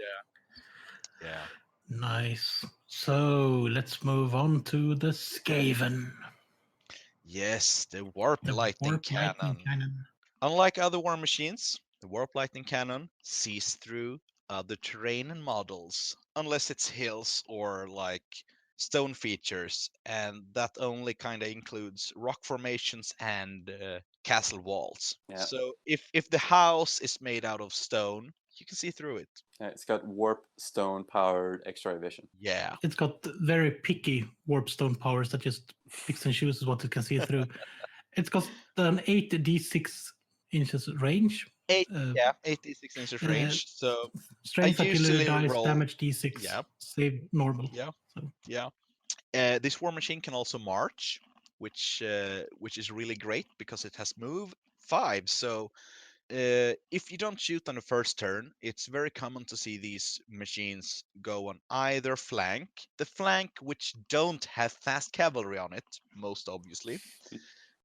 Yeah. Nice. So let's move on to the Skaven. Yes, the warp The lightning warp cannon. lightning cannon. Unlike other war machines, the warp lightning cannon sees through other terrain and models, unless it's hills or like stone features, and that only kind of includes rock formations and castle walls. Yeah. So if the house is made out of stone, you can see through it. Yeah, it's got warp stone powered X-ray vision. Yeah. It's got very picky warp stone powers that just picks and chooses what it can see through. It's got an 8d6 inches range. 86 inches range. So Strength, I artillery usually dice, roll- damage d6, Yeah. save normal. Yeah. So. Yeah. This war machine can also march, which is really great because it has move 5. So if you don't shoot on the first turn, it's very common to see these machines go on either flank. The flank which don't have fast cavalry on it, most obviously.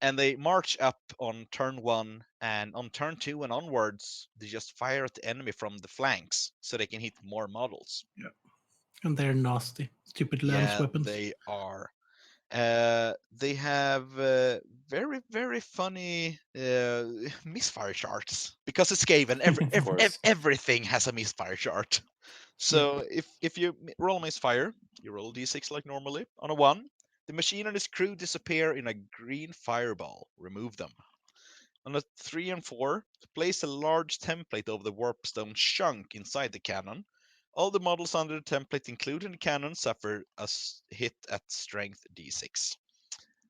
And they march up on turn 1, and on turn 2 and onwards, they just fire at the enemy from the flanks so they can hit more models. Yeah. And they're nasty. Stupid lance weapons. They are. They have very, very funny misfire charts because it's Skaven. Everything has a misfire chart. So if you roll a misfire, you roll a d6 like normally. On a 1, the machine and his crew disappear in a green fireball. Remove them. On a 3 and 4, place a large template over the warpstone chunk inside the cannon. All the models under the template, including the cannon, suffer a hit at strength d6.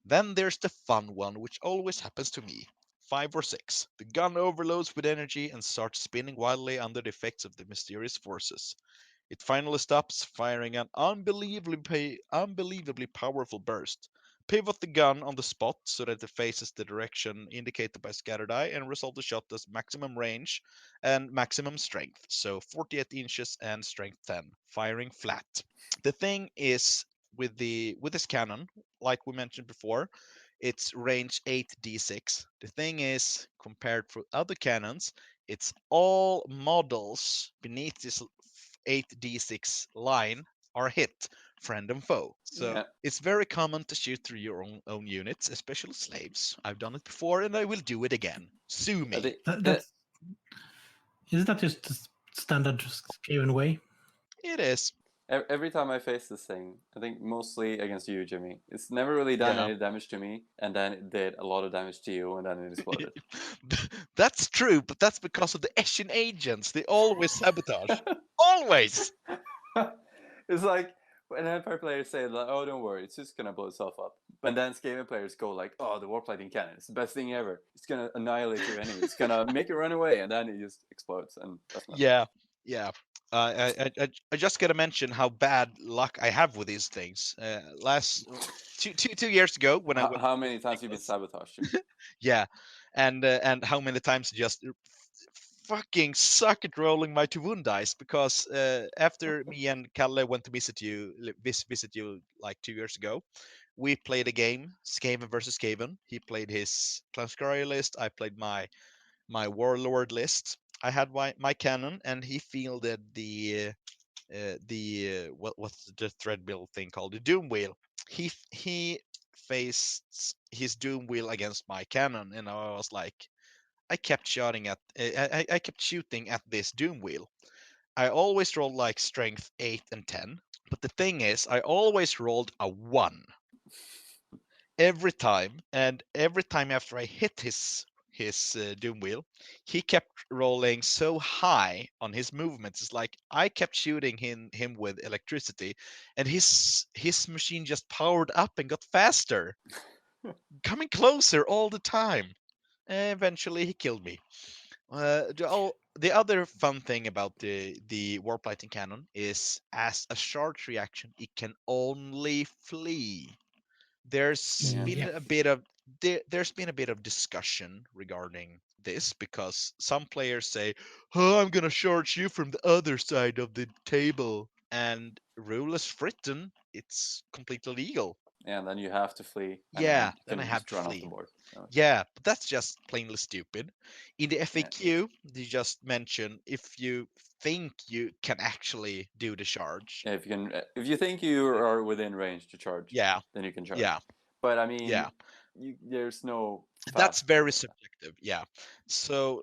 Then there's the fun one, which always happens to me. 5 or 6. The gun overloads with energy and starts spinning wildly under the effects of the mysterious forces. It finally stops, firing an unbelievably powerful burst. Pivot the gun on the spot so that it faces the direction indicated by scattered eye, and result the shot as maximum range and maximum strength. So 48 inches and strength 10, firing flat. The thing is with this cannon, like we mentioned before, it's range 8d6. The thing is, compared to other cannons, it's all models beneath this 8d6 line are hit, friend and foe. So it's very common to shoot through your own units, especially slaves. I've done it before and I will do it again. Sue me. Isn't that just the standard Skaven way? It is. Every time I face this thing, I think mostly against you, Jimmy, it's never really done any damage to me, and then it did a lot of damage to you, and then it exploded. That's true, but that's because of the Eshin agents. They always sabotage. Always! It's like when Empire players say, like, oh, don't worry, it's just going to blow itself up. But then Skaven players go like, oh, the warp lightning cannon, it's the best thing ever. It's going to annihilate your enemy. It's going to make it run away, and then it just explodes. And that's not Yeah. I just gotta mention how bad luck I have with these things. Last 2 years ago, when how many times have you been sabotaged? Yeah, and how many times just fucking suck at rolling my Tuvun dice, because after me and Kalle went to visit you like 2 years ago, we played a game, Skaven versus Skaven. He played his Clanskari list, I played my warlord list. I had my cannon, and he fielded the what's the threadmill thing called, the doom wheel. He faced his doom wheel against my cannon, and I was like, I kept shooting at I kept shooting at this doom wheel. I always rolled like strength 8 and 10, but the thing is, I always rolled a 1 every time, and every time after I hit his doom wheel, he kept rolling so high on his movements. It's like I kept shooting him with electricity, and his machine just powered up and got faster, coming closer all the time. Eventually, he killed me. The other fun thing about the warp lightning cannon is, as a charge reaction, it can only flee. There's been a bit of there's been a bit of discussion regarding this because some players say, "Oh, I'm gonna charge you from the other side of the table," and rule is written, it's completely legal. And then you have to flee. And Yeah, you then I can have just to run off flee. the board. So, Yeah, but that's just plainly stupid. In the FAQ, they just mention if you think you can actually do the charge. yeah, if you think you are within range to charge, Yeah, then you can charge. yeah, But I mean, yeah. there's no. That's fast very rule. subjective. Yeah. So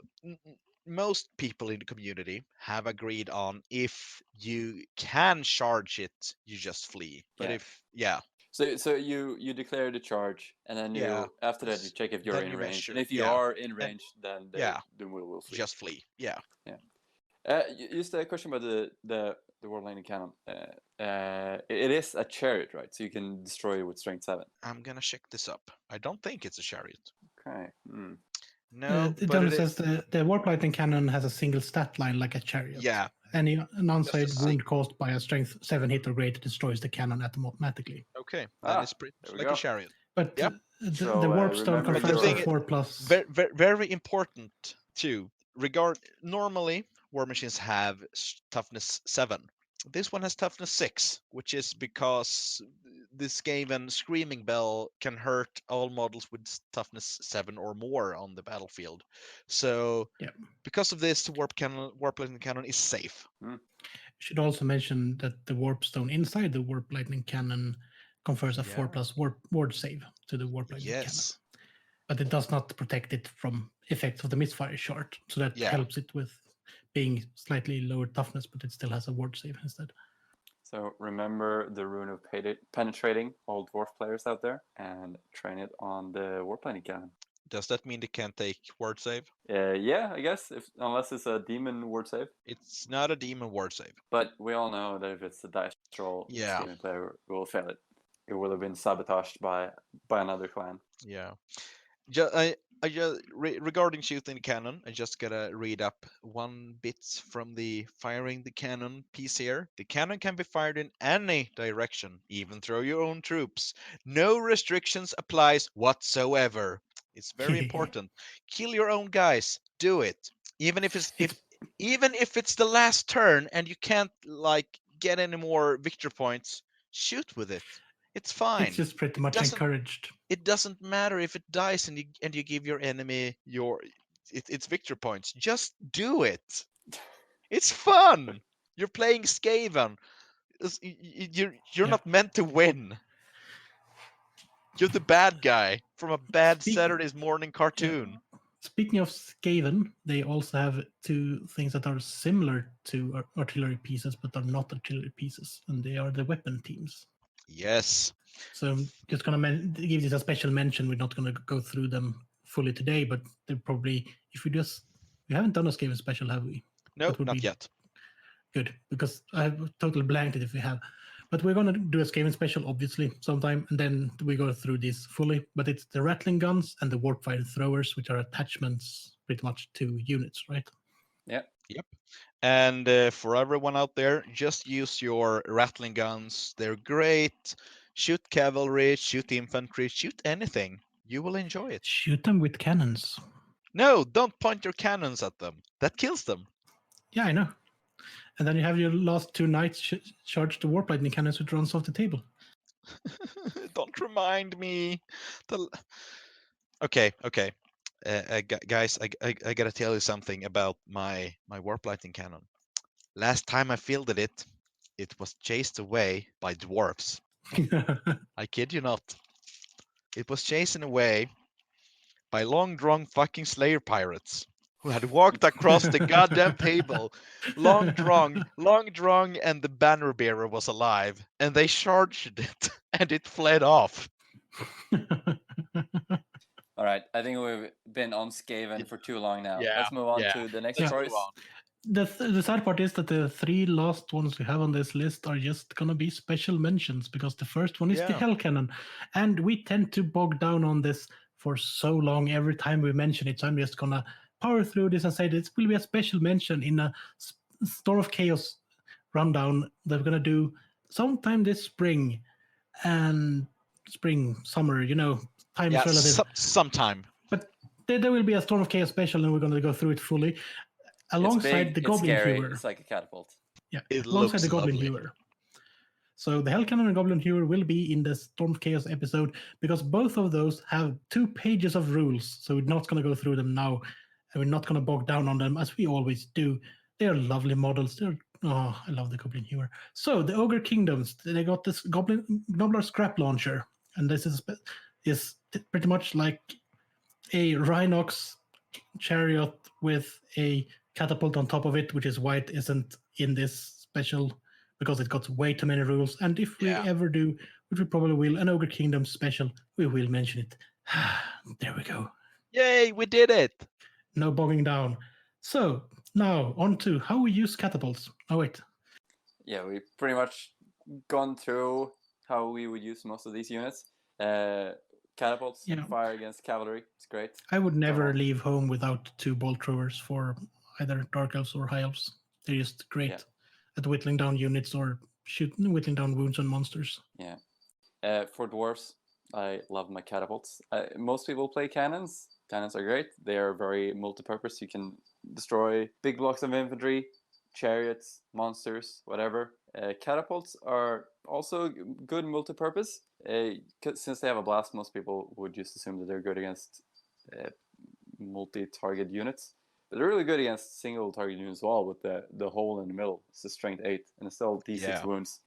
most people in the community have agreed on if you can charge it, you just flee. But Yeah. if yeah, So you declare the charge, and then yeah, you after that you check if you're then in you range, measure. and if you Yeah, are in and range, then yeah, the rule will flee. just flee. Yeah. Just a question about the World Lightning Cannon. It is a chariot, right? So you can destroy it with strength 7. I'm gonna check this up. I don't think it's a chariot. Okay. Hmm. No, It but only it says the warp lightning cannon has a single stat line like a chariot. yeah, Any non-side Just a wound caused by a strength 7 hit or greater destroys the cannon automatically. okay. Then it's pretty there we like go. a chariot. But Yep. So, the warp stone remember confers thing a is- 4+. Very important too. Normally war machines have toughness 7. This one has toughness 6, which is because this Skaven Screaming Bell can hurt all models with toughness 7 or more on the battlefield. So Yep. because of this, the warp lightning cannon is safe. Should also mention that the warp stone inside the warp lightning cannon confers a Yeah. 4+ ward save to the warp lightning cannon. Yes. But it does not protect it from effects of the misfire shard. So that Yeah. helps it with being slightly lower toughness, but it still has a ward save instead. So remember the rune of penetrating all dwarf players out there, and train it on the warp lightning cannon. Does that mean they can't take ward save? Yeah, I guess unless it's a demon ward save. It's not a demon ward save. But we all know that if it's a dice roll, the Yeah. Skaven player will fail it. It will have been sabotaged by another clan. Yeah. Regarding shooting the cannon, I just gotta read up one bit from the firing the cannon piece here. The cannon can be fired in any direction, even through your own troops. No restrictions applies whatsoever. It's very important. Kill your own guys. Do it. Even if it's the last turn and you can't get any more victory points, shoot with it. It's fine. It's just pretty much encouraged. It doesn't matter if it dies and you give your enemy its victory points. Just do it. It's fun. You're playing Skaven. You're not meant to win. You're the bad guy from a bad Saturday's morning cartoon. Speaking of Skaven, they also have 2 things that are similar to artillery pieces, but are not artillery pieces, and they are the weapon teams. Yes. So I'm just going to give this a special mention. We're not going to go through them fully today, but they're probably, we haven't done a Skaven special, have we? No, not yet. Good, because I have totally blanked it if we have. But we're going to do a Skaven special, obviously, sometime, and then we go through this fully. But it's the rattling guns and the warp fire throwers, which are attachments pretty much to units, right? Yep. And for everyone out there, just use your rattling guns. They're great. Shoot cavalry, shoot infantry, shoot anything. You will enjoy it. Shoot them with cannons. No, don't point your cannons at them. That kills them. Yeah, I know. And then you have your last 2 knights charge the warp lightning cannons, which runs off the table. Don't remind me. Okay. Guys, I gotta tell you something about my warp lightning cannon. Last time I fielded it, it was chased away by dwarfs. I kid you not. It was chasing away by long drunk fucking Slayer pirates who had walked across the goddamn table. Long drunk, and the banner bearer was alive, and they charged it, and it fled off. All right, I think we've been on Skaven for too long now. Yeah, Let's move on yeah. to the next Let's choice. move on. The sad part is that the 3 last ones we have on this list are just going to be special mentions, because the first one is the Yeah. Hell Cannon. And we tend to bog down on this for so long every time we mention it. So I'm just going to power through this and say this will be a special mention in a Storm of Chaos rundown that we're going to do sometime this spring. And summer, time Yeah, is relative. sometime. But there will be a Storm of Chaos special, and we're going to go through it fully. It's Alongside big, the it's Goblin scary, Hewer. it's like a catapult. Yeah, It alongside the looks Goblin lovely. Hewer. So the Hell Cannon and Goblin Hewer will be in the Storm of Chaos episode because both of those have 2 pages of rules. So we're not going to go through them now, and we're not going to bog down on them as we always do. They're lovely models. I love the Goblin Hewer. So the Ogre Kingdoms, they got this Gobbler Scrap Launcher, and this is pretty much like a Rhinox chariot with a catapult on top of it, which is why it isn't in this special, because it got way too many rules. And if we ever do, which we probably will, an Ogre Kingdom special, we will mention it. There we go. Yay, we did it! No bogging down. So now on to how we use catapults. Oh wait. Yeah, we've pretty much gone through how we would use most of these units. Catapults, fire against cavalry. It's great. I would never leave home without 2 bolt throwers for either Dark Elves or High Elves. They're just great at whittling down units or whittling down wounds on monsters. Yeah. For dwarves, I love my catapults. Most people play cannons. Cannons are great. They are very multi-purpose. You can destroy big blocks of infantry, chariots, monsters, whatever. Catapults are also good multi-purpose. Since they have a blast, most people would just assume that they're good against multi-target units. But they're really good against single-target units as well, with the hole in the middle. It's a strength 8, and it's still D6 wounds.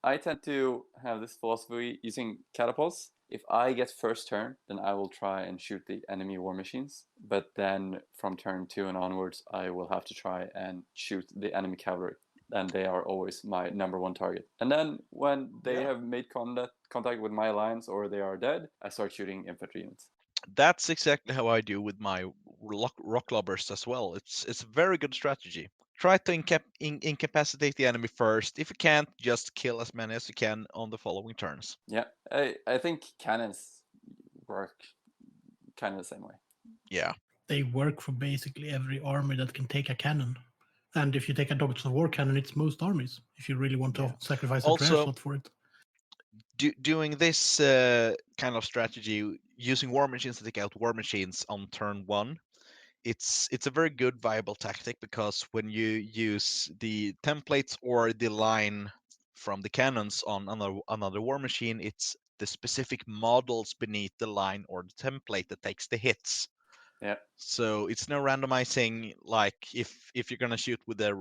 I tend to have this philosophy using catapults. If I get first turn, then I will try and shoot the enemy war machines. But then from turn 2 and onwards, I will have to try and shoot the enemy cavalry. And they are always my number 1 target. And then when they have made contact with my lines or they are dead, I start shooting infantry units. That's exactly how I do with my rock lobbers as well. It's a very good strategy. Try to incapacitate the enemy first. If you can't, just kill as many as you can on the following turns. Yeah, I think cannons work kind of the same way. Yeah. They work for basically every army that can take a cannon. And if you take a Dogs of War cannon, it's most armies, if you really want to sacrifice a draft slot for it. Doing this kind of strategy, using war machines to take out war machines on turn 1, it's a very good viable tactic, because when you use the templates or the line from the cannons on another war machine, it's the specific models beneath the line or the template that takes the hits. Yeah. So it's no randomizing, like if you're gonna shoot with a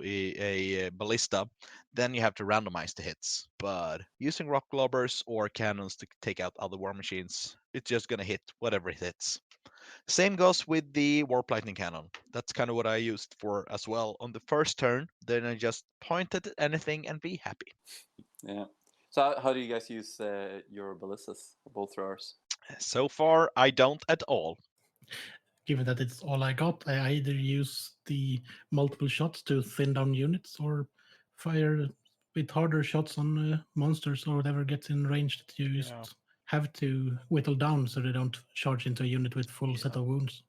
a ballista, then you have to randomize the hits. But using rock globbers or cannons to take out other war machines, it's just gonna hit whatever it hits. Same goes with the warp lightning cannon. That's kind of what I used for as well on the first turn. Then I just point at anything and be happy. Yeah. So how do you guys use your ballistas, bolt throwers? So far, I don't at all. Given that it's all I got, I either use the multiple shots to thin down units or fire with harder shots on monsters or whatever gets in range that you just have to whittle down so they don't charge into a unit with full set of wounds.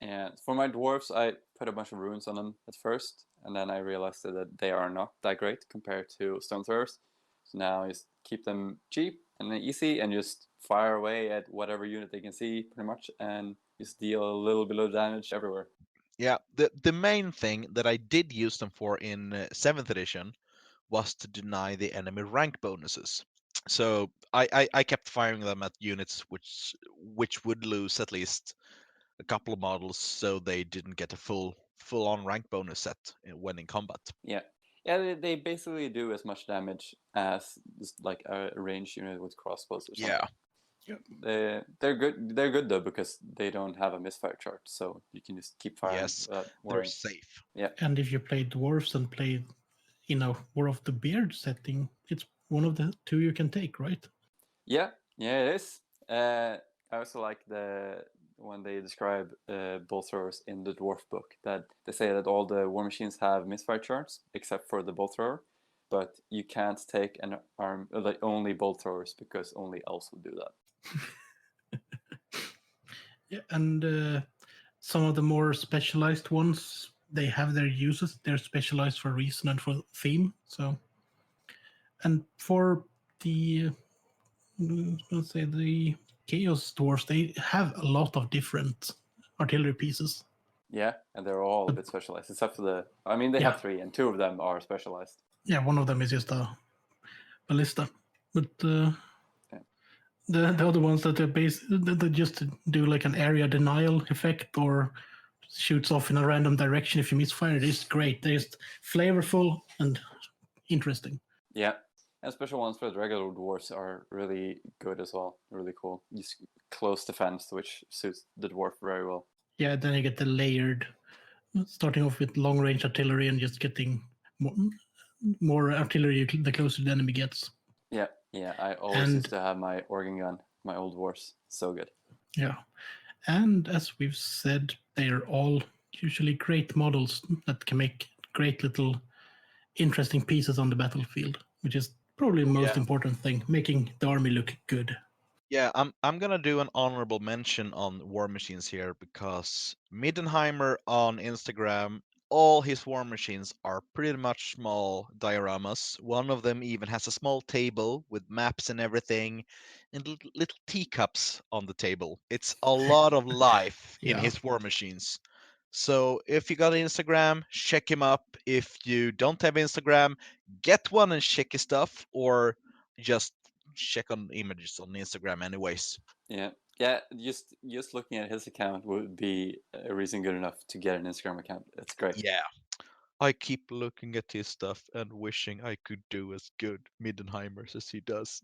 And for my dwarves, I put a bunch of runes on them at first, and then I realized that they are not that great compared to stone throwers. So now I just keep them cheap and easy and just fire away at whatever unit they can see, pretty much, and just deal a little bit of damage everywhere. Yeah, the main thing that I did use them for in 7th edition was to deny the enemy rank bonuses. So I kept firing them at units which would lose at least a couple of models, so they didn't get a full on rank bonus set when in combat. Yeah, they basically do as much damage as just like a ranged unit with crossbows or something. Yeah. They're good. They're good though because they don't have a misfire chart, so you can just keep firing. Yes, they're safe. Yeah. And if you play dwarves and play, War of the Beard setting, it's one of the 2 you can take, right? Yeah, it is. I also like when they describe bolt throwers in the dwarf book, that they say that all the war machines have misfire charts except for the bolt thrower, but you can't take an arm like only bolt throwers because only elves would do that. Yeah, and some of the more specialized ones, they have their uses. They're specialized for reason and for theme. So, and for the let's say the Chaos Dwarfs, they have a lot of different artillery pieces. Yeah, and they're all a bit specialized, except for the. I mean, they Yeah. have 3, and 2 of them are specialized. Yeah, one of them is just a ballista, but the other ones that they just do like an area denial effect or shoots off in a random direction if you misfire. It is great. They're just flavorful and interesting. Yeah, and special ones for the regular dwarves are really good as well. Really cool. Use close defense, which suits the dwarf very well. Yeah, then you get the layered, starting off with long range artillery and just getting more artillery the closer the enemy gets. Yeah. I always used to have my organ gun, my old dwarves. So good. Yeah, and as we've said, they are all usually great models that can make great little interesting pieces on the battlefield, which is probably the most important thing, making the army look good. Yeah, I'm gonna do an honorable mention on War Machines here because Middenheimer on Instagram, all his War Machines are pretty much small dioramas. One of them even has a small table with maps and everything, and little teacups on the table. It's a lot of life in Yeah. his War Machines. So if you got Instagram, check him up. If you don't have Instagram, get one and check his stuff, or just check on images on Instagram anyways. Yeah. Just looking at his account would be a reason good enough to get an Instagram account. It's great. Yeah. I keep looking at his stuff and wishing I could do as good Middenheimers as he does.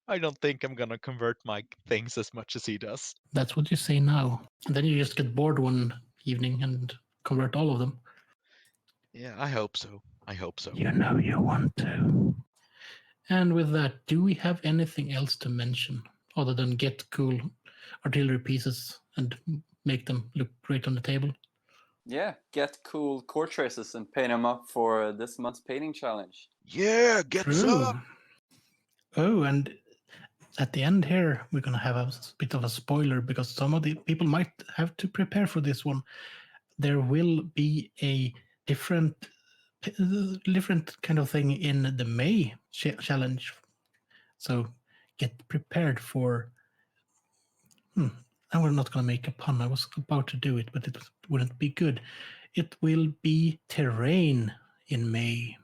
I don't think I'm gonna convert my things as much as he does. That's what you say now. And then you just get bored one evening and convert all of them. Yeah, I hope so. You know you want to. And with that, do we have anything else to mention other than get cool artillery pieces and make them look great on the table? Yeah, get cool core traces and paint them up for this month's painting challenge. Yeah, get True. some. Oh, and at the end here, we're going to have a bit of a spoiler because some of the people might have to prepare for this one. There will be a different kind of thing in the May challenge. So get prepared for... I'm not going to make a pun. I was about to do it, but it wouldn't be good. It will be terrain in May.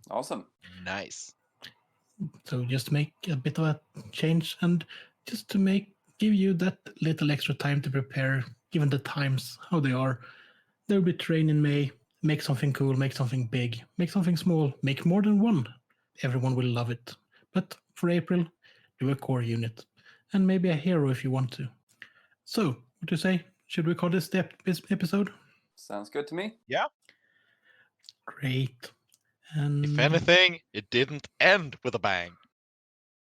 Awesome. Nice. So just make a bit of a change and just to give you that little extra time to prepare, given the times, how they are. There will be terrain in May. Make something cool, make something big, make something small, make more than one. Everyone will love it. But for April, do a core unit. And maybe a hero if you want to. So, what do you say? Should we call this the episode? Sounds good to me. Yeah. Great. And If anything, it didn't end with a bang.